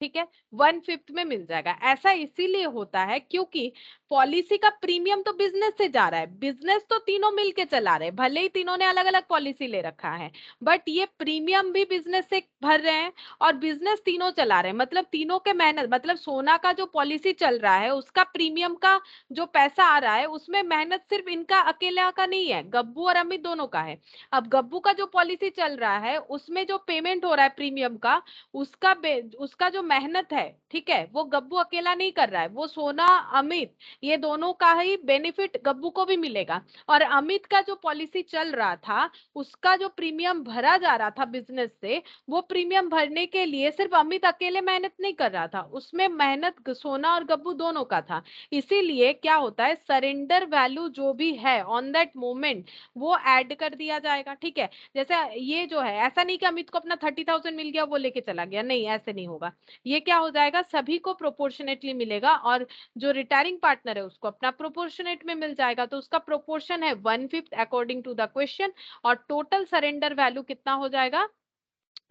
ठीक है, 1/5 में मिल जाएगा। ऐसा इसीलिए होता है क्योंकि पॉलिसी का प्रीमियम तो बिजनेस से जा रहा है, बिजनेस तो तीनों मिलके चला रहे हैं, भले ही तीनों ने अलग अलग पॉलिसी ले रखा है, बट ये प्रीमियम भी बिजनेस से भर रहे हैं और बिजनेस तीनों चला रहे हैं। मतलब तीनों के मेहनत, मतलब सोना का जो पॉलिसी चल रहा है उसका प्रीमियम का जो पैसा आ रहा है उसमें मेहनत सिर्फ इनका अकेला का नहीं है, गब्बू और अमित दोनों का है। अब गब्बू का जो पॉलिसी चल रहा है उसमें जो पेमेंट हो रहा है प्रीमियम का, उसका जो मेहनत है, ठीक है, वो गब्बू अकेला नहीं कर रहा है, वो सोना, अमित, ये दोनों का ही बेनिफिट गब्बू को भी मिलेगा। और अमित का जो पॉलिसी चल रहा था उसका जो प्रीमियम भरा जा रहा था बिजनेस से, वो प्रीमियम भरने के लिए सिर्फ अमित अकेले मेहनत नहीं कर रहा था, उसमें मेहनत सोना और गब्बू दोनों का था। इसीलिए क्या होता है, सरेंडर वैल्यू जो भी है ऑन दैट मोमेंट वो ऐड कर दिया जाएगा। ठीक है, जैसे ये जो है, ऐसा नहीं कि अमित को अपना 30,000 मिल गया वो लेके चला गया, नहीं ऐसे नहीं होगा। ये क्या हो जाएगा, सभी को प्रोपोर्शनेटली मिलेगा और जो रिटायरिंग पार्टनर है उसको अपना प्रोपोर्शनेट में मिल जाएगा। तो उसका प्रोपोर्शन है 1/5 अकॉर्डिंग टू द क्वेश्चन, और टोटल सरेंडर वैल्यू कितना हो जाएगा?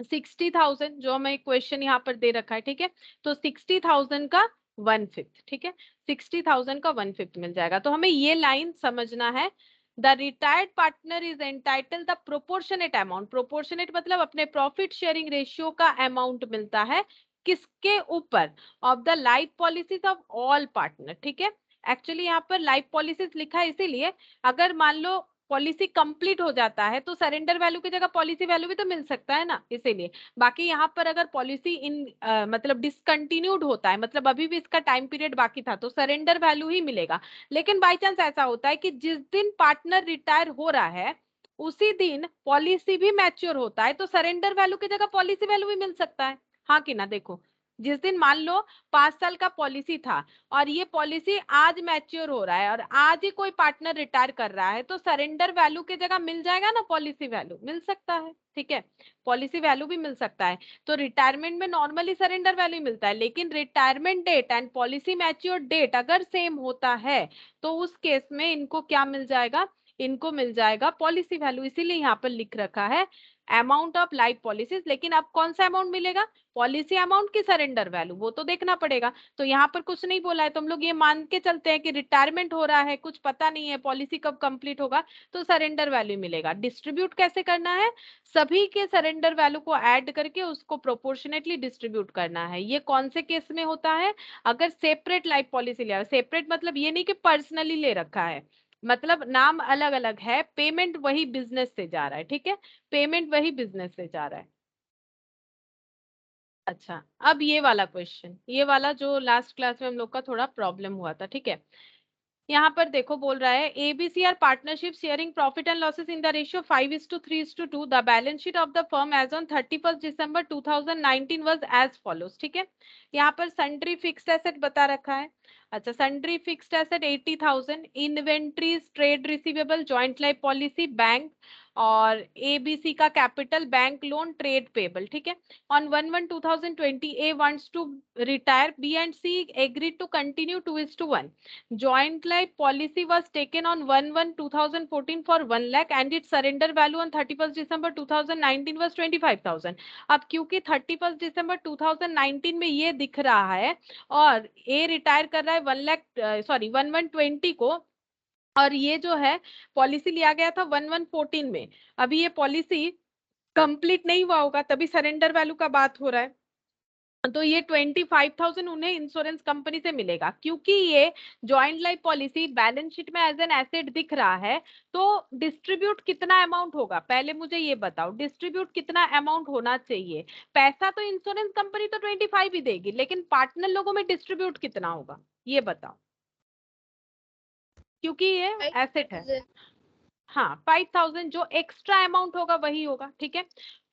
60,000 जो हमें क्वेश्चन यहाँ पर दे रखा है, ठीक है, तो 60,000 का 1/5, ठीक है, 60,000 का 1/5 मिल जाएगा। तो हमें ये लाइन समझना है, the retired partner is entitled the proportionate amount, proportionate मतलब अपने प्रॉफिट शेयरिंग रेशियो का अमाउंट मिलता है किसके ऊपर, of the life policies of all partner, ठीक है। एक्चुअली यहाँ पर लाइफ पॉलिसीज लिखा है इसीलिए, अगर मान लो पॉलिसी कंप्लीट हो जाता है तो सरेंडर वैल्यू की जगह पॉलिसी वैल्यू भी तो मिल सकता है ना, इसीलिए। बाकी यहाँ पर अगर पॉलिसी इन मतलब डिसकंटिन्यूड होता है, मतलब अभी भी इसका टाइम पीरियड बाकी था, तो सरेंडर वैल्यू ही मिलेगा। लेकिन बाई चांस ऐसा होता है कि जिस दिन पार्टनर रिटायर हो रहा है उसी दिन पॉलिसी भी मैच्योर होता है, तो सरेंडर वैल्यू की जगह पॉलिसी वैल्यू भी मिल सकता है, हाँ कि ना। देखो, जिस दिन मान लो 5 साल का पॉलिसी था और ये पॉलिसी आज मैच्योर हो रहा है और आज ही कोई पार्टनर रिटायर कर रहा है, तो सरेंडर वैल्यू की जगह मिल जाएगा ना, पॉलिसी वैल्यू मिल सकता है, ठीक है, पॉलिसी वैल्यू भी मिल सकता है। तो रिटायरमेंट में नॉर्मली सरेंडर वैल्यू मिलता है, लेकिन retirement date and policy mature date अगर सेम होता है तो उस केस में इनको क्या मिल जाएगा, इनको मिल जाएगा पॉलिसी वैल्यू। इसीलिए यहाँ पर लिख रखा है अमाउंट ऑफ लाइफ पॉलिसीज। लेकिन अब कौन सा अमाउंट मिलेगा, पॉलिसी अमाउंट की सरेंडर वैल्यू, वो तो देखना पड़ेगा। तो यहाँ पर कुछ नहीं बोला है, तो हम लोग ये मान के चलते हैं कि रिटायरमेंट हो रहा है, कुछ पता नहीं है पॉलिसी कब कंप्लीट होगा, तो सरेंडर वैल्यू मिलेगा। डिस्ट्रीब्यूट कैसे करना है, सभी के सरेंडर वैल्यू को ऐड करके उसको प्रोपोर्शनेटली डिस्ट्रीब्यूट करना है। ये कौन से केस में होता है, अगर सेपरेट लाइफ पॉलिसी लिया, सेपरेट मतलब ये नहीं कि पर्सनली ले रखा है, मतलब नाम अलग अलग है, पेमेंट वही बिजनेस से जा रहा है, ठीक है, पेमेंट वही बिजनेस से जा रहा है। अच्छा, अब ये वाला क्वेश्चन, ये वाला जो लास्ट क्लास में हम लोग का थोड़ा प्रॉब्लम हुआ था, ठीक है। यहाँ पर देखो बोल रहा है ABC are partnership sharing profit and losses in the ratio 5:3:2, the balance sheet of the firm as on 31 December 2019 was as follows, ठीक है। यहाँ पर सन्ड्री फिक्स्ड एसेट बता रखा है। अच्छा, sundry fixed asset 80,000, inventories, trade receivable, joint life policy, bank, और ABC का capital, bank loan, trade payable, ठीक है। On 1/1/2020, A wants to retire. B and C agreed to continue 2:1. Joint life policy was taken on 1/1/2014 for 1 lakh and its surrender value on 31st December 2019 was 25,000. अब क्योंकि 31st December 2019 में ये दिख रहा है और A रिटायर कर रहा है 1/1/20 को, और ये जो है पॉलिसी लिया गया था 1/1/14 में, अभी ये पॉलिसी कंप्लीट नहीं हुआ होगा तभी सरेंडर वैल्यू का बात हो रहा है। तो ये 25,000 उन्हें इंश्योरेंस कंपनी से मिलेगा, क्योंकि ये joint life policy balance sheet में एज एन एसेट दिख रहा है। तो डिस्ट्रीब्यूट कितना अमाउंट होगा, पहले मुझे ये बताओ, डिस्ट्रीब्यूट कितना अमाउंट होना चाहिए। पैसा तो इंश्योरेंस कंपनी तो 25 ही देगी, लेकिन पार्टनर लोगों में डिस्ट्रीब्यूट कितना होगा, ये बताओ, क्योंकि ये एसेट है। 5,000। हाँ, 5,000 जो एक्स्ट्रा अमाउंट होगा वही होगा, ठीक है।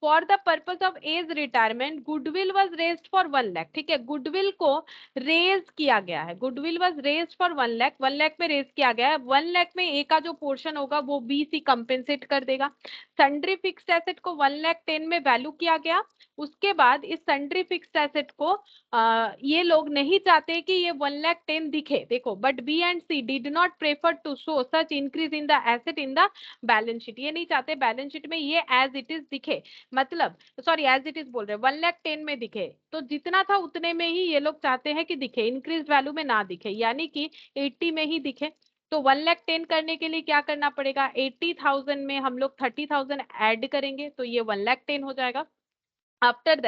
For the purpose of as retirement goodwill was raised for 1 lakh, ठीक है, गुडविल को रेज किया गया है, goodwill was raised for 1 lakh, 1 lakh में रेज किया गया है। 1 लाख में ए का जो पोर्शन होगा वो बी सी कंपेंसेट कर देगा। सन्ड्री फिक्स्ड एसेट को 1,10,000 में वैल्यू किया गया। उसके बाद इस सन्ड्री फिक्स्ड एसेट को ये लोग नहीं चाहते कि ये 1,10,000 दिखे, देखो, but B and C did not prefer to show such increase in the asset in the balance sheet, ये नहीं चाहते बैलेंस शीट में ये एज इट इज दिखे, मतलब सॉरी एज इट इज बोल रहे 1,10,000 में दिखे, तो जितना था उतने में ही ये लोग चाहते हैं कि दिखे, इंक्रीज वैल्यू में ना दिखे, यानी कि 80 में ही दिखे। तो 1,10,000 करने के लिए क्या करना पड़ेगा, 80,000 में हम लोग 30,000 ऐड करेंगे तो ये 1,10,000 हो जाएगा। आफ्टर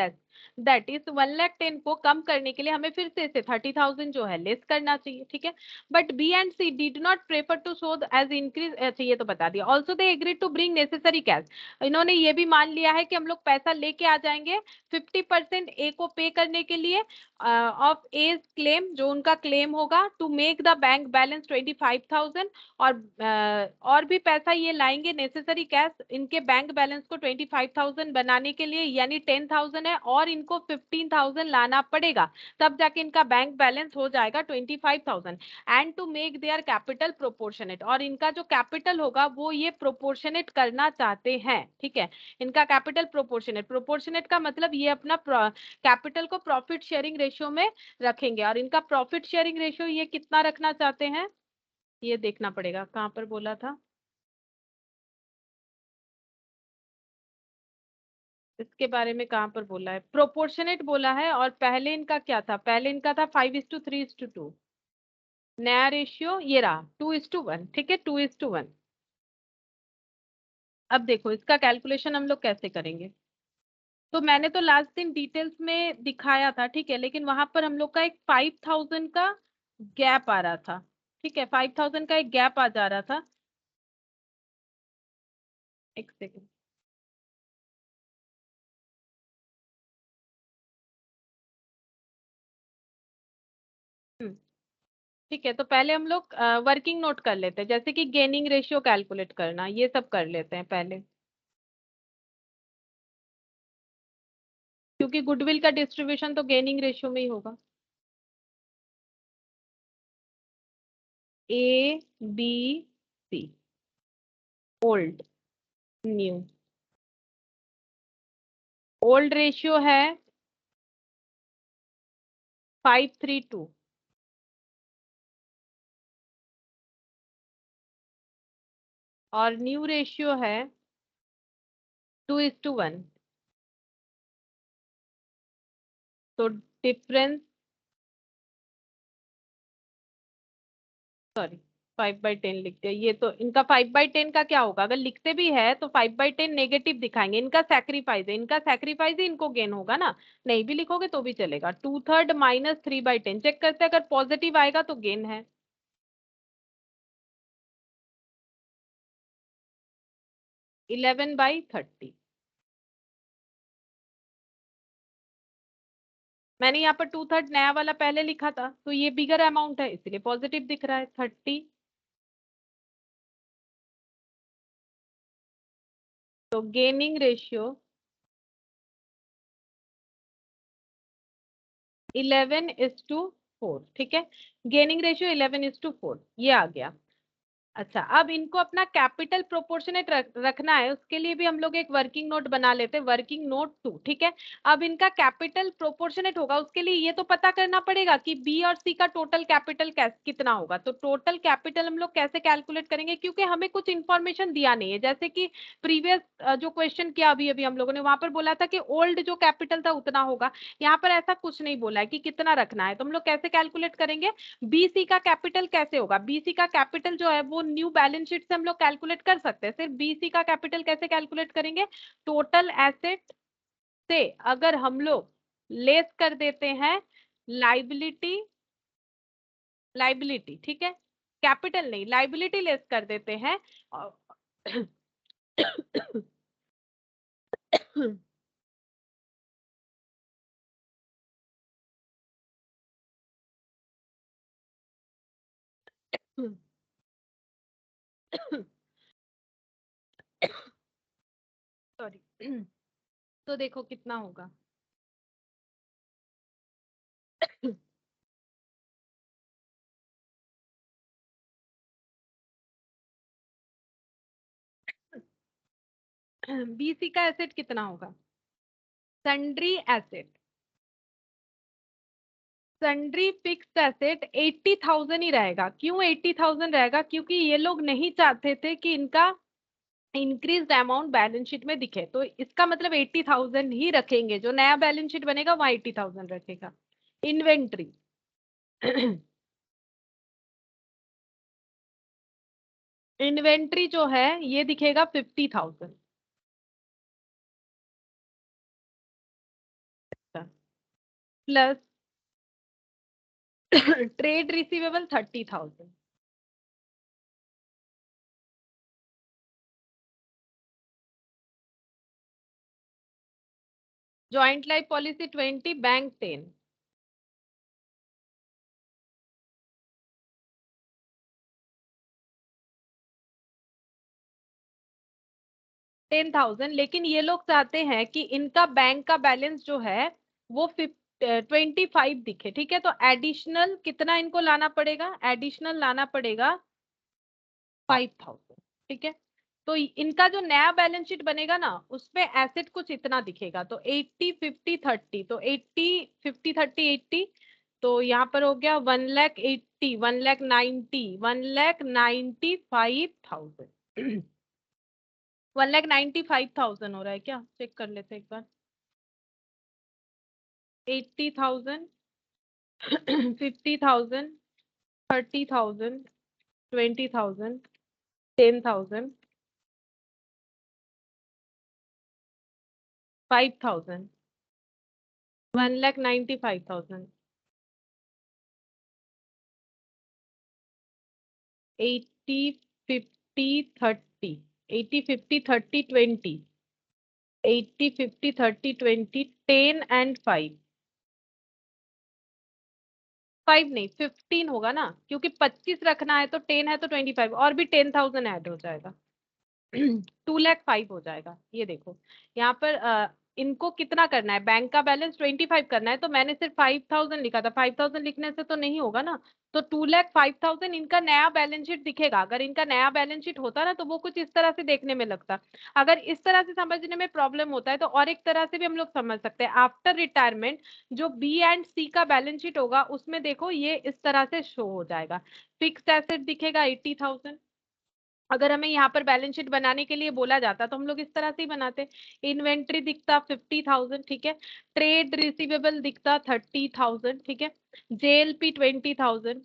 दैट इज 1,10,000 को कम करने के लिए हमें फिर से 30,000 जो है लेस करना चाहिए, ठीक है। But B and C did not prefer to show as increase, अच्छा ये तो बता दिया। Also they agreed to bring necessary cash, इन्होंने ये भी मान लिया है कि हम लोग पैसा लेके आ जाएंगे 50% ए को पे करने के लिए ऑफ एज क्लेम, जो उनका क्लेम होगा, to make the bank balance 25,000, और भी पैसा ये लाएंगे नेसेसरी कैश इनके बैंक बैलेंस को 25,000 बनाने के लिए, यानी 10,000 है और इनको 15,000 लाना पड़ेगा, तब जाके इनका बैंक बैलेंस हो जाएगा 25,000। And to make their capital proportionate, और इनका जो कैपिटल होगा वो ये प्रोपोर्शनेट करना चाहते हैं, ठीक है। इनका कैपिटल प्रोपोर्शनेट, प्रोपोर्शनेट का मतलब ये अपना कैपिटल को प्रॉफिट शेयरिंग रेशियो में रखेंगे, और इनका प्रॉफिट शेयरिंग रेशियो ये कितना रखना चाहते हैं, ये देखना पड़ेगा कहाँ पर बोला था। इसके बारे में कहाँ पर बोला है? प्रोपोर्शनेट बोला है, और पहले इनका क्या था? पहले इनका था 5:3:2। नया रेशियो ये रहा 2:1। ठीक है, 2:1। अब देखो इसका कैलकुलेशन हम लोग कैसे करेंगे। तो मैंने तो लास्ट दिन डिटेल्स में दिखाया था, ठीक है, लेकिन वहां पर हम लोग का एक 5,000 का गैप आ रहा था। ठीक है, 5,000 का एक गैप आ जा रहा था। एक सेकेंड। ठीक है, तो पहले हम लोग वर्किंग नोट कर लेते हैं, जैसे कि गेनिंग रेशियो कैलकुलेट करना, ये सब कर लेते हैं पहले, क्योंकि गुडविल का डिस्ट्रीब्यूशन तो गेनिंग रेशियो में ही होगा। A B C, old new. Old ratio है 5:3:2, और न्यू रेशियो है 2:1। तो डिफरेंस, सॉरी, 5/10 लिख दिया। ये तो इनका 5/10 का क्या होगा? अगर लिखते भी है तो 5/10 नेगेटिव दिखाएंगे। इनका सैक्रिफाइस है, इनका सैक्रिफाइस ही इनको गेन होगा ना। नहीं भी लिखोगे तो भी चलेगा। 2/3 -3/10 चेक करते हैं, अगर पॉजिटिव आएगा तो गेन है। 11/30। मैंने यहाँ पर 2/3 नया वाला पहले लिखा था, तो ये बिगर अमाउंट है इसलिए पॉजिटिव दिख रहा है 30। तो गेनिंग रेशियो 11:4। ठीक है, गेनिंग रेशियो 11:4 ये आ गया। अच्छा, अब इनको अपना कैपिटल प्रोपोर्शनेट रखना है, उसके लिए भी हम लोग एक वर्किंग नोट बना लेते हैं, वर्किंग नोट 2। ठीक है, अब इनका कैपिटल प्रोपोर्शनेट होगा, उसके लिए ये तो पता करना पड़ेगा कि बी और सी का टोटल कैपिटल कितना होगा। तो टोटल कैपिटल हम लोग कैसे कैलकुलेट करेंगे, क्योंकि हमें कुछ इंफॉर्मेशन दिया नहीं है। जैसे कि प्रीवियस जो क्वेश्चन किया अभी अभी हम लोगों ने, वहां पर बोला था कि ओल्ड जो कैपिटल था उतना होगा। यहाँ पर ऐसा कुछ नहीं बोला है कि कितना रखना है। तो हम लोग कैसे कैलकुलेट करेंगे? बीसी का कैपिटल कैसे होगा? बीसी का कैपिटल जो है वो न्यू बैलेंस शीट से हम लोग कैलकुलेट कर सकते हैं। सिर्फ बीसी का कैपिटल कैसे कैलकुलेट करेंगे? टोटल एसेट से अगर हम लोग लेस कर देते हैं लाइबिलिटी, लाइबिलिटी, ठीक है, कैपिटल नहीं, लाइबिलिटी लेस कर देते हैं। सॉरी। तो देखो कितना होगा। बीसी का एसेट कितना होगा? Sundry asset, sundry fixed asset 80,000 ही रहेगा। क्यों 80,000 रहेगा? क्योंकि ये लोग नहीं चाहते थे कि इनका इंक्रीज अमाउंट बैलेंस शीट में दिखे, तो इसका मतलब 80,000 ही रखेंगे। जो नया बैलेंस शीट बनेगा वहां 80,000 रखेगा। इन्वेंट्री, इन्वेंट्री जो है ये दिखेगा 50,000 plus trade receivable 30,000। Joint life policy 20, bank 10। 10,000, लेकिन ये लोग चाहते हैं कि इनका बैंक का बैलेंस जो है वो 25 दिखे। ठीक है, तो एडिशनल कितना इनको लाना पड़ेगा? एडिशनल लाना पड़ेगा 5,000। ठीक है, तो इनका जो नया बैलेंस शीट बनेगा ना उसमें एसेट कुछ इतना दिखेगा। तो 80, 50, 30, तो 80, 50, 30, 80। तो यहाँ पर हो गया 1,80,000, 1,90,000, 1,95,000। 1,95,000 हो रहा है क्या? चेक कर लेते हैं एक बार। 80,000, 50,000, 30,000, 20,000, 10,000, 5,000, 1,95,000, 80, 50, 30, 80, 50, 30, 20, 80, 50, 30, 20, 10 एंड 5। 5 नहीं, 15 होगा ना, क्योंकि 25 रखना है तो 10 है तो 25 और भी 10,000 ऐड हो जाएगा। 2,05,000 हो जाएगा। ये देखो यहाँ पर इनको कितना करना है, बैंक का बैलेंस 25 करना है, तो मैंने सिर्फ 5,000 लिखा था। 5,000 लिखने से तो नहीं होगा ना, तो 2,05,000 इनका नया बैलेंस शीट दिखेगा। अगर इनका नया बैलेंस शीट होता ना तो वो कुछ इस तरह से देखने में लगता। अगर इस तरह से समझने में प्रॉब्लम होता है तो और एक तरह से भी हम लोग समझ सकते हैं। आफ्टर रिटायरमेंट जो बी एंड सी का बैलेंस शीट होगा उसमें देखो ये इस तरह से शो हो जाएगा। फिक्स्ड एसेट दिखेगा 80,000। अगर हमें यहाँ पर बैलेंस शीट बनाने के लिए बोला जाता तो हम लोग इस तरह से ही बनाते। इन्वेंट्री दिखता 50,000, ठीक है। ट्रेड रिसीवेबल दिखता 30,000, ठीक है। जेएलपी 20,000,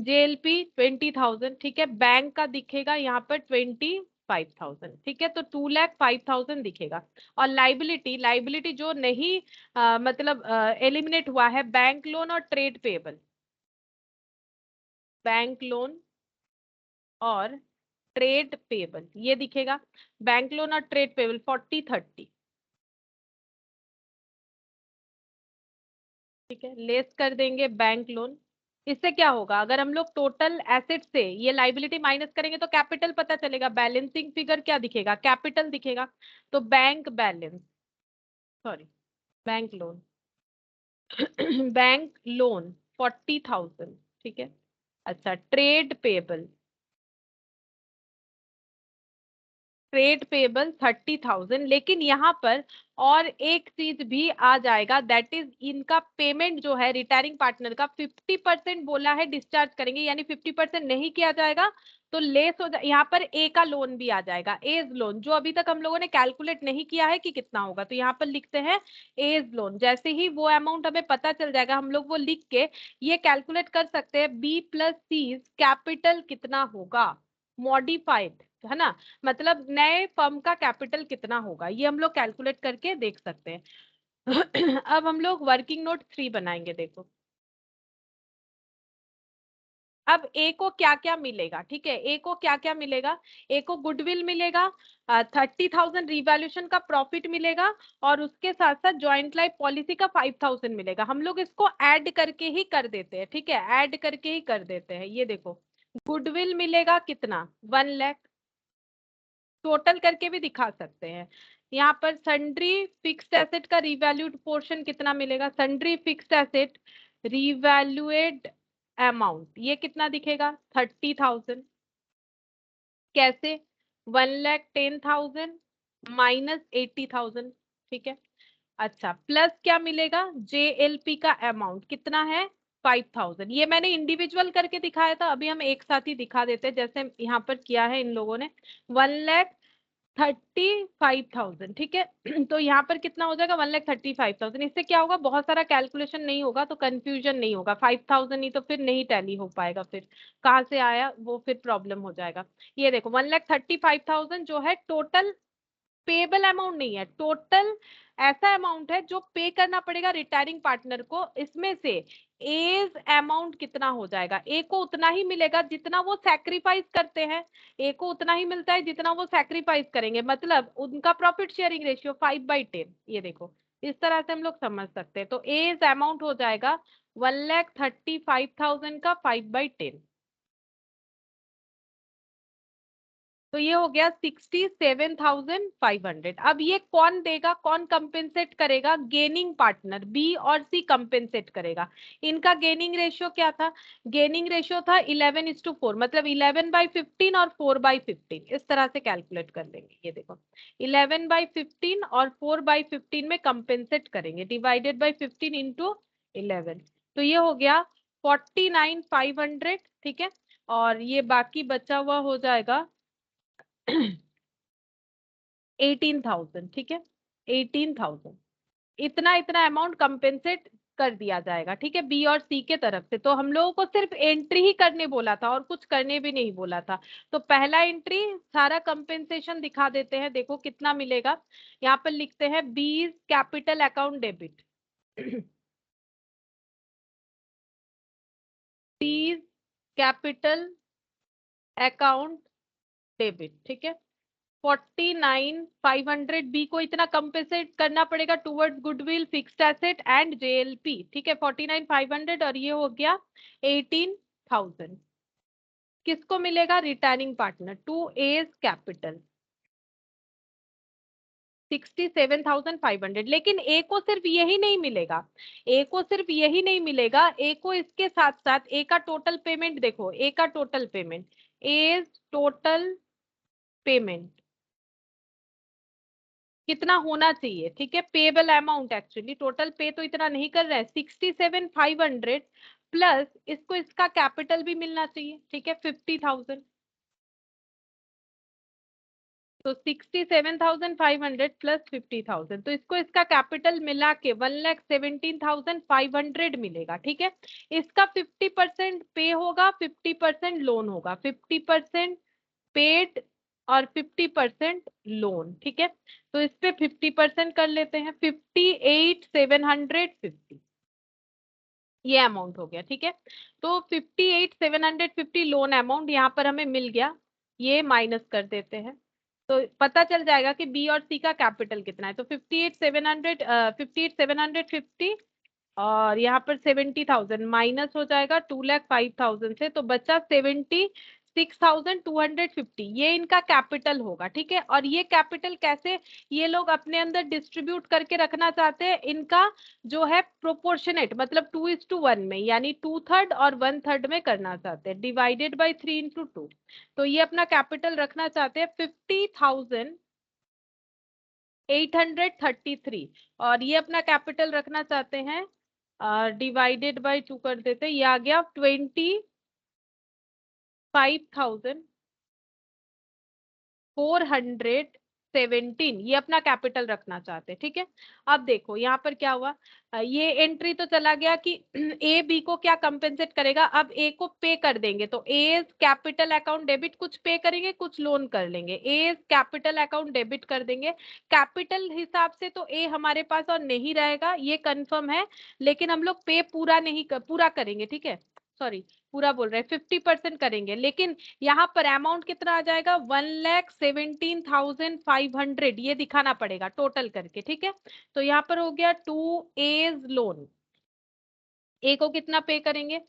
जेएलपी 20,000, ठीक है। बैंक का दिखेगा यहाँ पर 25,000, ठीक है। तो 2,05,000 दिखेगा। और लाइबिलिटी, लाइबिलिटी जो नहीं मतलब एलिमिनेट हुआ है, बैंक लोन और ट्रेड पेबल। बैंक लोन और ट्रेड पेबल ये दिखेगा। बैंक लोन और ट्रेड पेबल 40, 30, ठीक है। लेस कर देंगे बैंक लोन। इससे क्या होगा, अगर हम लोग टोटल एसेट से ये लाइबिलिटी माइनस करेंगे तो कैपिटल पता चलेगा। बैलेंसिंग फिगर क्या दिखेगा, कैपिटल दिखेगा। तो bank balance, sorry, bank loan, bank loan 40,000, ठीक है। अच्छा, ट्रेड पेबल, ट्रेड पेबल 30,000। लेकिन यहाँ पर और एक चीज भी आ जाएगा, दैट इज इनका पेमेंट जो है रिटायरिंग पार्टनर का 50% बोला है डिस्चार्ज करेंगे, यानी 50% नहीं किया जाएगा तो लेस हो जाए। यहाँ पर ए का लोन भी आ जाएगा, एज लोन, जो अभी तक हम लोगों ने कैलकुलेट नहीं किया है कि कितना होगा, तो यहाँ पर लिखते हैं एज लोन। जैसे ही वो अमाउंट हमें पता चल जाएगा हम लोग वो लिख के ये कैलकुलेट कर सकते हैं बी प्लस सी कैपिटल कितना होगा, मॉडिफाइड, है ना। मतलब नए फर्म का कैपिटल कितना होगा ये हम लोग कैलकुलेट करके देख सकते हैं। अब हम लोग वर्किंग नोट 3 बनाएंगे। देखो अब ए को क्या क्या मिलेगा, ठीक है। ए को क्या क्या मिलेगा, ए को गुडविल मिलेगा, 30,000 रिवैल्यूएशन का प्रॉफिट मिलेगा, और उसके साथ साथ ज्वाइंट लाइफ पॉलिसी का 5,000 मिलेगा। हम लोग इसको ऐड करके ही कर देते हैं, ठीक है, ऐड करके ही कर देते हैं। ये देखो गुडविल मिलेगा कितना, 1,00,000, टोटल करके भी दिखा सकते हैं। यहाँ पर सन्ड्री फिक्स्ड एसेट का रिवैल्यूड पोर्शन कितना मिलेगा, सन्ड्री फिक्स्ड एसेट रिवैल्यूएड अमाउंट ये कितना दिखेगा, 30,000। कैसे, 1,10,000 माइनस 80,000, ठीक है। अच्छा, प्लस क्या मिलेगा, जेएलपी का अमाउंट कितना है, 5,000। ये मैंने इंडिविजुअल करके दिखाया था, अभी हम एक साथ ही दिखा देते हैं जैसे यहाँ पर किया है इन लोगों ने। 1,35,000, ठीक है। तो यहाँ पर कितना हो जाएगा, 1,35,000। इससे क्या होगा, बहुत सारा कैलकुलेशन नहीं होगा तो कंफ्यूजन नहीं होगा। 5,000 ही तो फिर नहीं टैली हो पाएगा, फिर कहाँ से आया वो फिर प्रॉब्लम हो जाएगा। ये देखो 1,35,000 जो है टोटल पेबल अमाउंट नहीं है, टोटल ऐसा अमाउंट है जो पे करना पड़ेगा रिटायरिंग पार्टनर को। इसमें से एज अमाउंट कितना हो जाएगा, ए को उतना ही मिलेगा जितना वो सैक्रिफाइस करते हैं। ए को उतना ही मिलता है जितना वो सैक्रिफाइस करेंगे, मतलब उनका प्रॉफिट शेयरिंग रेशियो 5/10। ये देखो इस तरह से हम लोग समझ सकते हैं। तो एज अमाउंट हो जाएगा 1,35,000 का 5/10। तो ये हो गया 67,500। अब ये कौन देगा, कौन कंपेंसेट करेगा, गेनिंग पार्टनर बी और सी कंपेंसेट करेगा। इनका गेनिंग रेशियो क्या था, गेनिंग रेशियो था 11:4, मतलब 11/15 और 4/15, इस तरह से कैलकुलेट कर लेंगे। ये देखो 11/15 और 4/15 में कंपेंसेट करेंगे, डिवाइडेड बाई 15 इंटू 11। तो ये हो गया 49,500, ठीक है। और ये बाकी बचा हुआ हो जाएगा 18,000, ठीक है, 18,000 इतना इतना अमाउंट कंपेंसेट कर दिया जाएगा, ठीक है, बी और सी के तरफ से। तो हम लोगों को सिर्फ एंट्री ही करने बोला था और कुछ करने भी नहीं बोला था। तो पहला एंट्री सारा कंपेंसेशन दिखा देते हैं, देखो कितना मिलेगा। यहाँ पर लिखते हैं बीज कैपिटल अकाउंट डेबिट, बीज कैपिटल अकाउंट डेबिट, ठीक है, 49,500 बी को इतना कंपेंसेट करना पड़ेगा towards goodwill, fixed asset and JLP, ठीक है, 49,500 और ये हो गया 18,000। किसको मिलेगा? Returning partner to A's capital 67,500। लेकिन ए को सिर्फ यही नहीं मिलेगा, ए को सिर्फ यही नहीं मिलेगा, ए को इसके साथ साथ ए का टोटल पेमेंट देखो, ए का total payment, A's total payment कितना होना चाहिए, ठीक है, पेबल अमाउंट, एक्चुअली टोटल पे तो इतना नहीं कर रहा है, 67,500 प्लस इसको इसका कैपिटल भी मिलना चाहिए, ठीक है, 50,000। तो 67,500 प्लस 50,000, तो इसको इसका कैपिटल मिला के 1,17,500 मिलेगा, ठीक है। इसका 50% पे होगा, 50% लोन होगा, 50% पेड और 50% लोन, ठीक है। तो इस पे 50% कर लेते हैं, 58,750 ये अमाउंट हो गया, ठीक है। तो 58,750 लोन अमाउंट यहाँ पर हमें मिल गया, ये माइनस कर देते हैं तो पता चल जाएगा कि बी और सी का कैपिटल कितना है। तो 58,750 और यहाँ पर 70,000 माइनस हो जाएगा 2,05,000 से, तो बचा 76,250, ये इनका कैपिटल होगा, ठीक है। और ये कैपिटल कैसे ये लोग अपने अंदर डिस्ट्रीब्यूट करके रखना चाहते हैं, इनका जो है प्रोपोर्शनेट, मतलब 2:1 में, यानी 2/3 और 1/3 में करना चाहते हैं, डिवाइडेड बाई 3/2। तो ये अपना कैपिटल रखना चाहते हैं 50,833 और ये अपना कैपिटल रखना चाहते हैं डिवाइडेड बाई 2 कर देते हैं, ये आ गया 25,417, ये अपना कैपिटल रखना चाहते हैं, ठीक है। अब देखो यहाँ पर क्या हुआ, ये एंट्री तो चला गया कि ए बी को क्या कंपेंसेट करेगा, अब ए को पे कर देंगे, तो ए कैपिटल अकाउंट डेबिट कुछ पे करेंगे, कुछ लोन कर लेंगे, ए कैपिटल अकाउंट डेबिट कर देंगे। कैपिटल हिसाब से तो ए हमारे पास और नहीं रहेगा, ये कंफर्म है, लेकिन हम लोग पे पूरा नहीं पूरा करेंगे, ठीक है, सॉरी पूरा बोल रहे हैं, 50% करेंगे, लेकिन यहाँ पर अमाउंट कितना आ जाएगा 1,17,500 ये दिखाना पड़ेगा टोटल करके, ठीक है। तो यहाँ पर हो गया 2A's लोन, ए को कितना पे करेंगे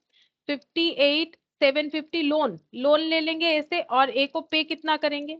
58,750 लोन, लोन ले लेंगे ऐसे, और ए को पे कितना करेंगे,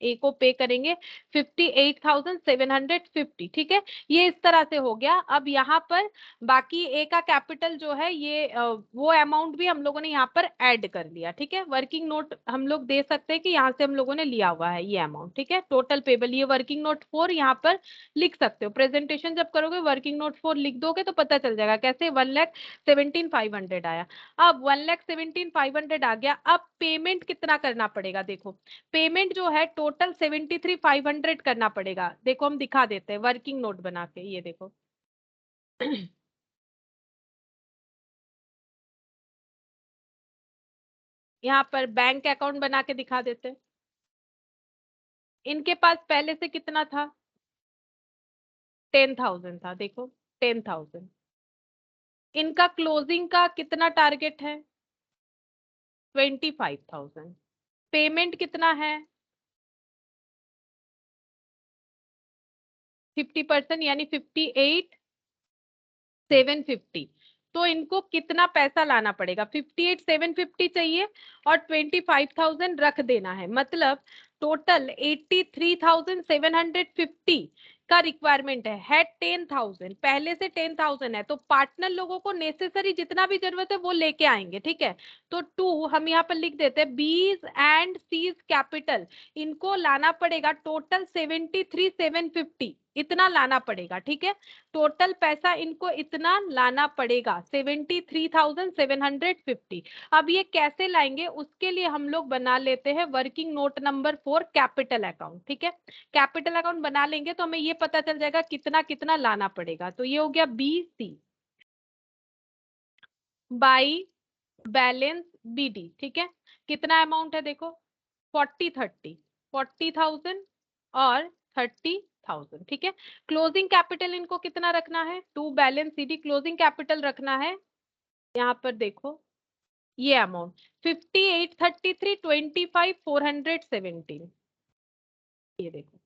ए को पे करेंगे 58,750, ठीक है। ये इस तरह से हो गया। अब यहाँ पर बाकी ए का कैपिटल जो है ये वो अमाउंट भी हम लोगों ने यहाँ पर ऐड कर लिया, ठीक है। वर्किंग नोट हम लोग दे सकते हैं कि यहाँ से हम लोगों ने लिया हुआ है ये अमाउंट, ठीक है, टोटल पेबल, ये वर्किंग नोट 4 यहाँ पर लिख सकते हो, प्रेजेंटेशन जब करोगे वर्किंग नोट 4 लिख दोगे तो पता चल जाएगा कैसे 1,17,500 आया। अब 1,17,500 आ गया, अब पेमेंट कितना करना पड़ेगा, देखो पेमेंट जो है टोटल 73,500 करना पड़ेगा, देखो हम दिखा देते हैं वर्किंग नोट बना के, ये देखो यहाँ पर बैंक अकाउंट बना के दिखा देते हैं। इनके पास पहले से कितना था 10,000 था, देखो 10,000। इनका क्लोजिंग का कितना टारगेट है 25,000। पेमेंट कितना है 50% यानी 58,750। तो इनको कितना पैसा लाना पड़ेगा 58,750 चाहिए और 25,000 रख देना है, मतलब टोटल 83,750 का रिक्वायरमेंट है 10,000, पहले से 10,000 है, तो पार्टनर लोगों को नेसेसरी जितना भी जरूरत है वो लेके आएंगे, ठीक है। तो 2 हम यहाँ पर लिख देते हैं बीज एंड सीज कैपिटल, इनको लाना पड़ेगा टोटल 73,750, इतना लाना पड़ेगा, ठीक है। टोटल पैसा इनको इतना लाना पड़ेगा 73,750। अब ये कैसे लाएंगे, उसके लिए हम लोग बना लेते हैं working note number 4 capital account, ठीक है। कैपिटल अकाउंट बना लेंगे तो हमें ये पता चल जाएगा कितना कितना लाना पड़ेगा। तो ये हो गया BC बाई बैलेंस BD, ठीक है। कितना अमाउंट है देखो, 40,000 और 30,000, ठीक है। क्लोजिंग कैपिटल इनको कितना रखना है, to balance CD closing capital रखना है, यहाँ पर देखो ये अमाउंट 5833 25,417, ये देखो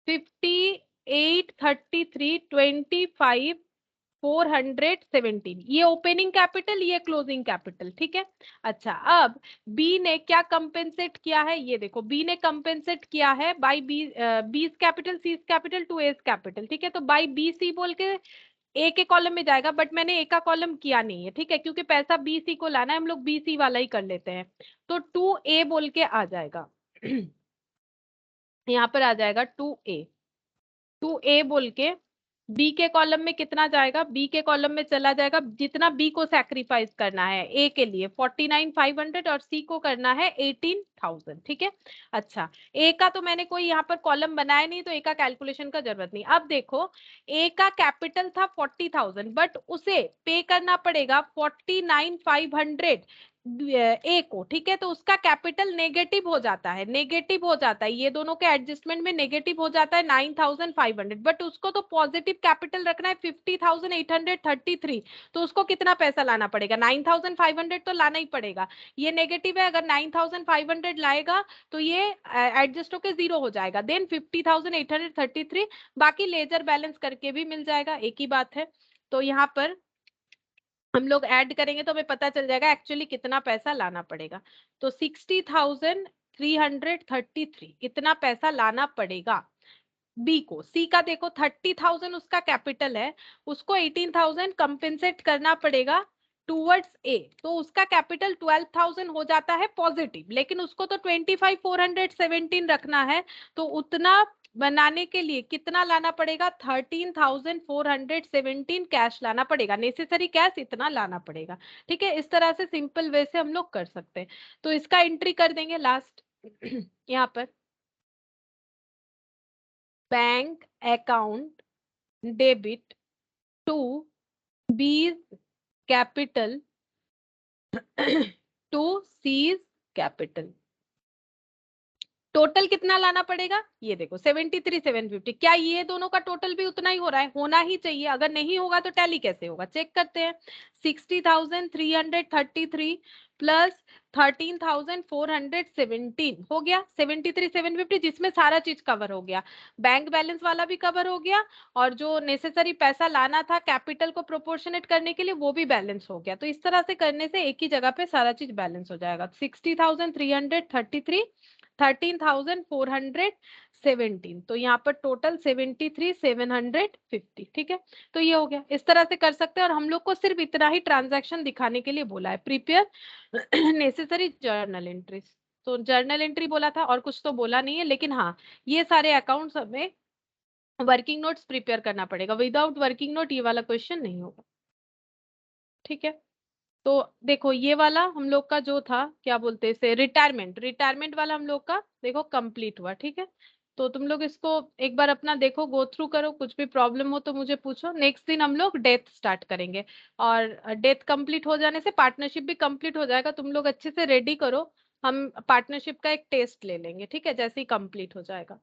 5833 25,417, ये ओपनिंग कैपिटल, ये क्लोजिंग कैपिटल, ठीक है। अच्छा, अब बी ने क्या कंपेंसेट किया है, ये देखो बी ने कंपेंसेट किया है by B's capital C capital to S capital, ठीक है। तो बाय BC बोल के ए के कॉलम में जाएगा, बट मैंने ए का कॉलम किया नहीं है, ठीक है, क्योंकि पैसा BC को लाना है, हम लोग BC वाला ही कर लेते हैं। तो 2A बोल के आ जाएगा यहाँ पर आ जाएगा 2A बोल के बी के कॉलम में कितना जाएगा, बी के कॉलम में चला जाएगा जितना बी को सैक्रिफाइस करना है, ए के लिए 49,500 और सी को करना है 18,000, ठीक है। अच्छा, ए का तो मैंने कोई यहाँ पर कॉलम बनाया नहीं, तो ए का कैलकुलेशन का जरूरत नहीं। अब देखो ए का कैपिटल था 40,000, बट उसे पे करना पड़ेगा 49,500 ए को, ठीक है। तो उसका कैपिटल नेगेटिव हो जाता है, नेगेटिव हो जाता है, ये दोनों के एडजस्टमेंट में नेगेटिव हो जाता है 9,500, बट उसको तो पॉजिटिव कैपिटल रखना है 50,833। तो उसको कितना पैसा लाना पड़ेगा, 9,500 तो लाना ही पड़ेगा। ये नेगेटिव है, अगर 9,500 लाएगा तो ये एडजस्ट होकर 0 हो जाएगा, देन 50,833, बाकी लेजर बैलेंस करके भी मिल जाएगा, एक ही बात है। तो यहाँ पर हम लोग ऐड करेंगे तो हमें पता चल जाएगा एक्चुअली कितना पैसा लाना पड़ेगा। तो 60,333 इतना पैसा लाना पड़ेगा बी को। सी का देखो 30,000 उसका कैपिटल है, उसको 18,000 कंपेंसेट करना पड़ेगा टूवर्ड्स ए, तो उसका कैपिटल 12,000 हो जाता है पॉजिटिव, लेकिन उसको तो 25,417 रखना है, तो उतना बनाने के लिए कितना लाना पड़ेगा, 13,417 कैश लाना पड़ेगा, नेसेसरी कैश इतना लाना पड़ेगा, ठीक है। इस तरह से सिंपल वे से हम लोग कर सकते हैं। तो इसका एंट्री कर देंगे लास्ट यहाँ पर, bank account debit to B's capital to C's capital. Total कितना लाना पड़ेगा, ये देखो 73,750। क्या ये दोनों का टोटल भी उतना ही हो रहा है, होना ही चाहिए, अगर नहीं होगा तो टैली कैसे होगा, चेक करते हैं। 60,333 प्लस 13,417 हो गया 73,750, जिसमें सारा चीज कवर हो गया, बैंक बैलेंस वाला भी कवर हो गया, और जो नेसेसरी पैसा लाना था कैपिटल को प्रोपोर्शनेट करने के लिए वो भी बैलेंस हो गया। तो इस तरह से करने से एक ही जगह पे सारा चीज बैलेंस हो जाएगा। 60,333 13,417, तो यहाँ पर टोटल 73,750, ठीक है। तो ये हो गया, इस तरह से कर सकते हैं। और हम लोग को सिर्फ इतना ही ट्रांजैक्शन दिखाने के लिए बोला है, प्रिपेयर नेसेसरी जर्नल एंट्रीज। तो जर्नल एंट्री बोला था और कुछ तो बोला नहीं है, लेकिन हाँ ये सारे अकाउंट्स हमें वर्किंग नोट्स प्रिपेयर करना पड़ेगा, विदाउट वर्किंग नोट ये वाला क्वेश्चन नहीं होगा, ठीक है। तो देखो ये वाला हम लोग का जो था क्या बोलते हैं इसे, रिटायरमेंट वाला हम लोग का देखो कंप्लीट हुआ, ठीक है। तो तुम लोग इसको एक बार अपना देखो, गो थ्रू करो, कुछ भी प्रॉब्लम हो तो मुझे पूछो। नेक्स्ट दिन हम लोग डेथ स्टार्ट करेंगे, और डेथ कंप्लीट हो जाने से पार्टनरशिप भी कंप्लीट हो जाएगा। तुम लोग अच्छे से रेडी करो, हम पार्टनरशिप का एक टेस्ट ले लेंगे, ठीक है, जैसे ही कंप्लीट हो जाएगा